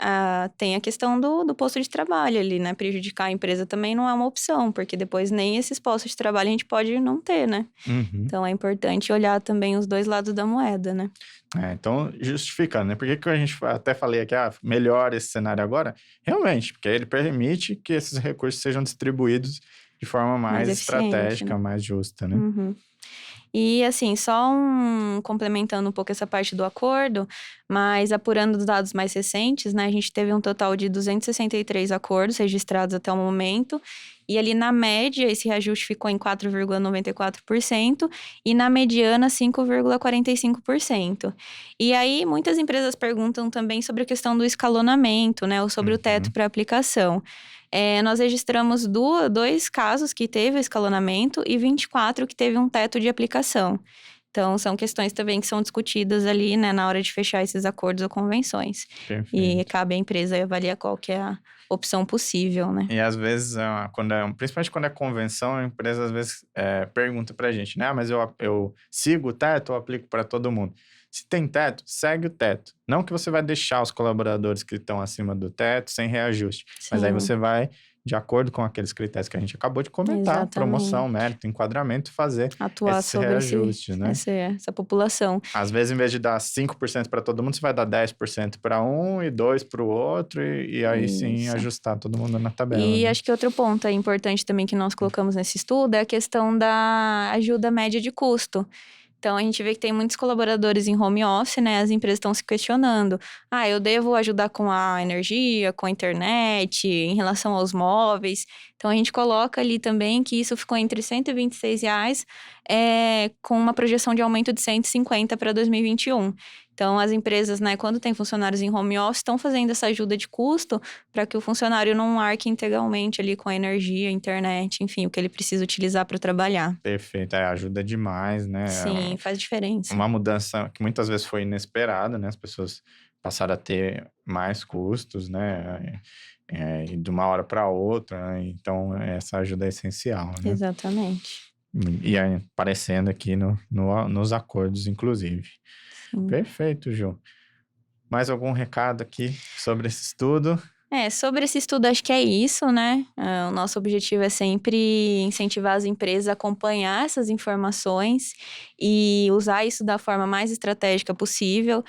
tem a questão do posto de trabalho ali, né? Prejudicar a empresa também não é uma opção, porque depois nem esses postos de trabalho a gente pode não ter, né? Uhum. Então, é importante olhar também os dois lados da moeda, né? Então, justificando, né? Por que a gente até falei aqui, melhora esse cenário agora? Realmente, porque ele permite que esses recursos sejam distribuídos de forma mais eficiente, estratégica, né? mais justa, né? Uhum. E assim, complementando um pouco essa parte do acordo, mas apurando os dados mais recentes, né? A gente teve um total de 263 acordos registrados até o momento. E ali na média, esse reajuste ficou em 4,94% e na mediana 5,45%. E aí, muitas empresas perguntam também sobre a questão do escalonamento, né? Ou sobre o teto para aplicação. Nós registramos dois casos que teve escalonamento e 24 que teve um teto de aplicação. Então, são questões também que são discutidas ali, né, na hora de fechar esses acordos ou convenções. Perfeito. E cabe à empresa avaliar qual que é a opção possível, né? E às vezes, principalmente quando é convenção, a empresa às vezes pergunta pra gente, né? Mas eu sigo o teto ou aplico para todo mundo? Se tem teto, segue o teto. Não que você vai deixar os colaboradores que estão acima do teto sem reajuste. Mas aí Sim. você vai, de acordo com aqueles critérios que a gente acabou de comentar, Exatamente. promoção, mérito, enquadramento, fazer atuar esse sobre reajuste, né? essa população. Às vezes, em vez de dar 5% para todo mundo, você vai dar 10% para um e 2% para o outro, e aí sim ajustar todo mundo na tabela. E né? acho que outro ponto importante também que nós colocamos nesse estudo é a questão da ajuda média de custo. Então, a gente vê que tem muitos colaboradores em home office, né? As empresas estão se questionando. Eu devo ajudar com a energia, com a internet, em relação aos móveis. Então, a gente coloca ali também que isso ficou entre R$126, com uma projeção de aumento de 150 para 2021. Então, as empresas, né, quando tem funcionários em home office, estão fazendo essa ajuda de custo para que o funcionário não arque integralmente ali com a energia, internet, enfim, o que ele precisa utilizar para trabalhar. Perfeito, ajuda demais, né? Sim, faz diferença. Uma mudança que muitas vezes foi inesperada, né? As pessoas passaram a ter mais custos, né? E de uma hora para outra, né? Então essa ajuda é essencial, né? Exatamente. E aí, aparecendo aqui nos acordos, inclusive. Sim. Perfeito, Ju. Mais algum recado aqui sobre esse estudo? Sobre esse estudo, acho que é isso, né? O nosso objetivo é sempre incentivar as empresas a acompanhar essas informações e usar isso da forma mais estratégica possível.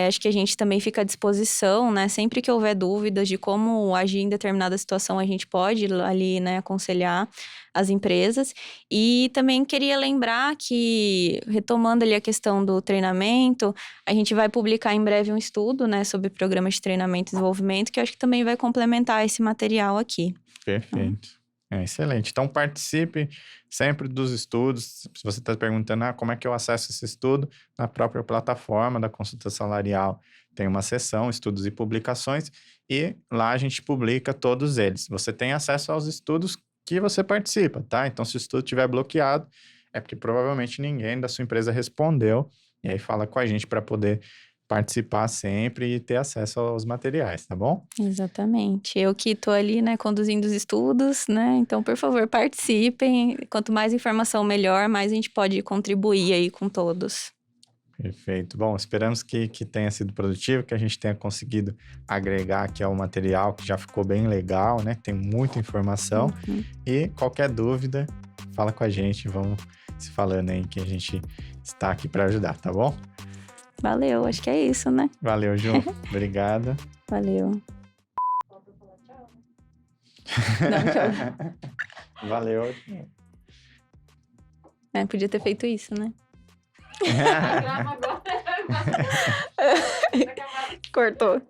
Acho que a gente também fica à disposição, né? Sempre que houver dúvidas de como agir em determinada situação, a gente pode ali, né, aconselhar as empresas. E também queria lembrar que, retomando ali a questão do treinamento, a gente vai publicar em breve um estudo, né, sobre programas de treinamento e desenvolvimento, que eu acho que também vai complementar esse material aqui. Perfeito. Excelente. Então, participe sempre dos estudos. Se você está perguntando, como é que eu acesso esse estudo? Na própria plataforma da Consulta Salarial tem uma seção, estudos e publicações, e lá a gente publica todos eles. Você tem acesso aos estudos que você participa, tá? Então, se o estudo estiver bloqueado, é porque provavelmente ninguém da sua empresa respondeu, e aí fala com a gente para poder participar sempre e ter acesso aos materiais, tá bom? Exatamente. Eu que estou ali, né, conduzindo os estudos, né? Então, por favor, participem. Quanto mais informação, melhor, mais a gente pode contribuir aí com todos. Perfeito. Bom, esperamos que tenha sido produtivo, que a gente tenha conseguido agregar aqui ao material, que já ficou bem legal, né? Tem muita informação. E qualquer dúvida, fala com a gente, vamos se falando aí que a gente está aqui para ajudar, tá bom? Valeu, acho que é isso, né? Valeu, Ju. Obrigada. Valeu. Falta falar tchau, né? Não, tchau. Valeu. Podia ter feito isso, né? Grava agora. Cortou.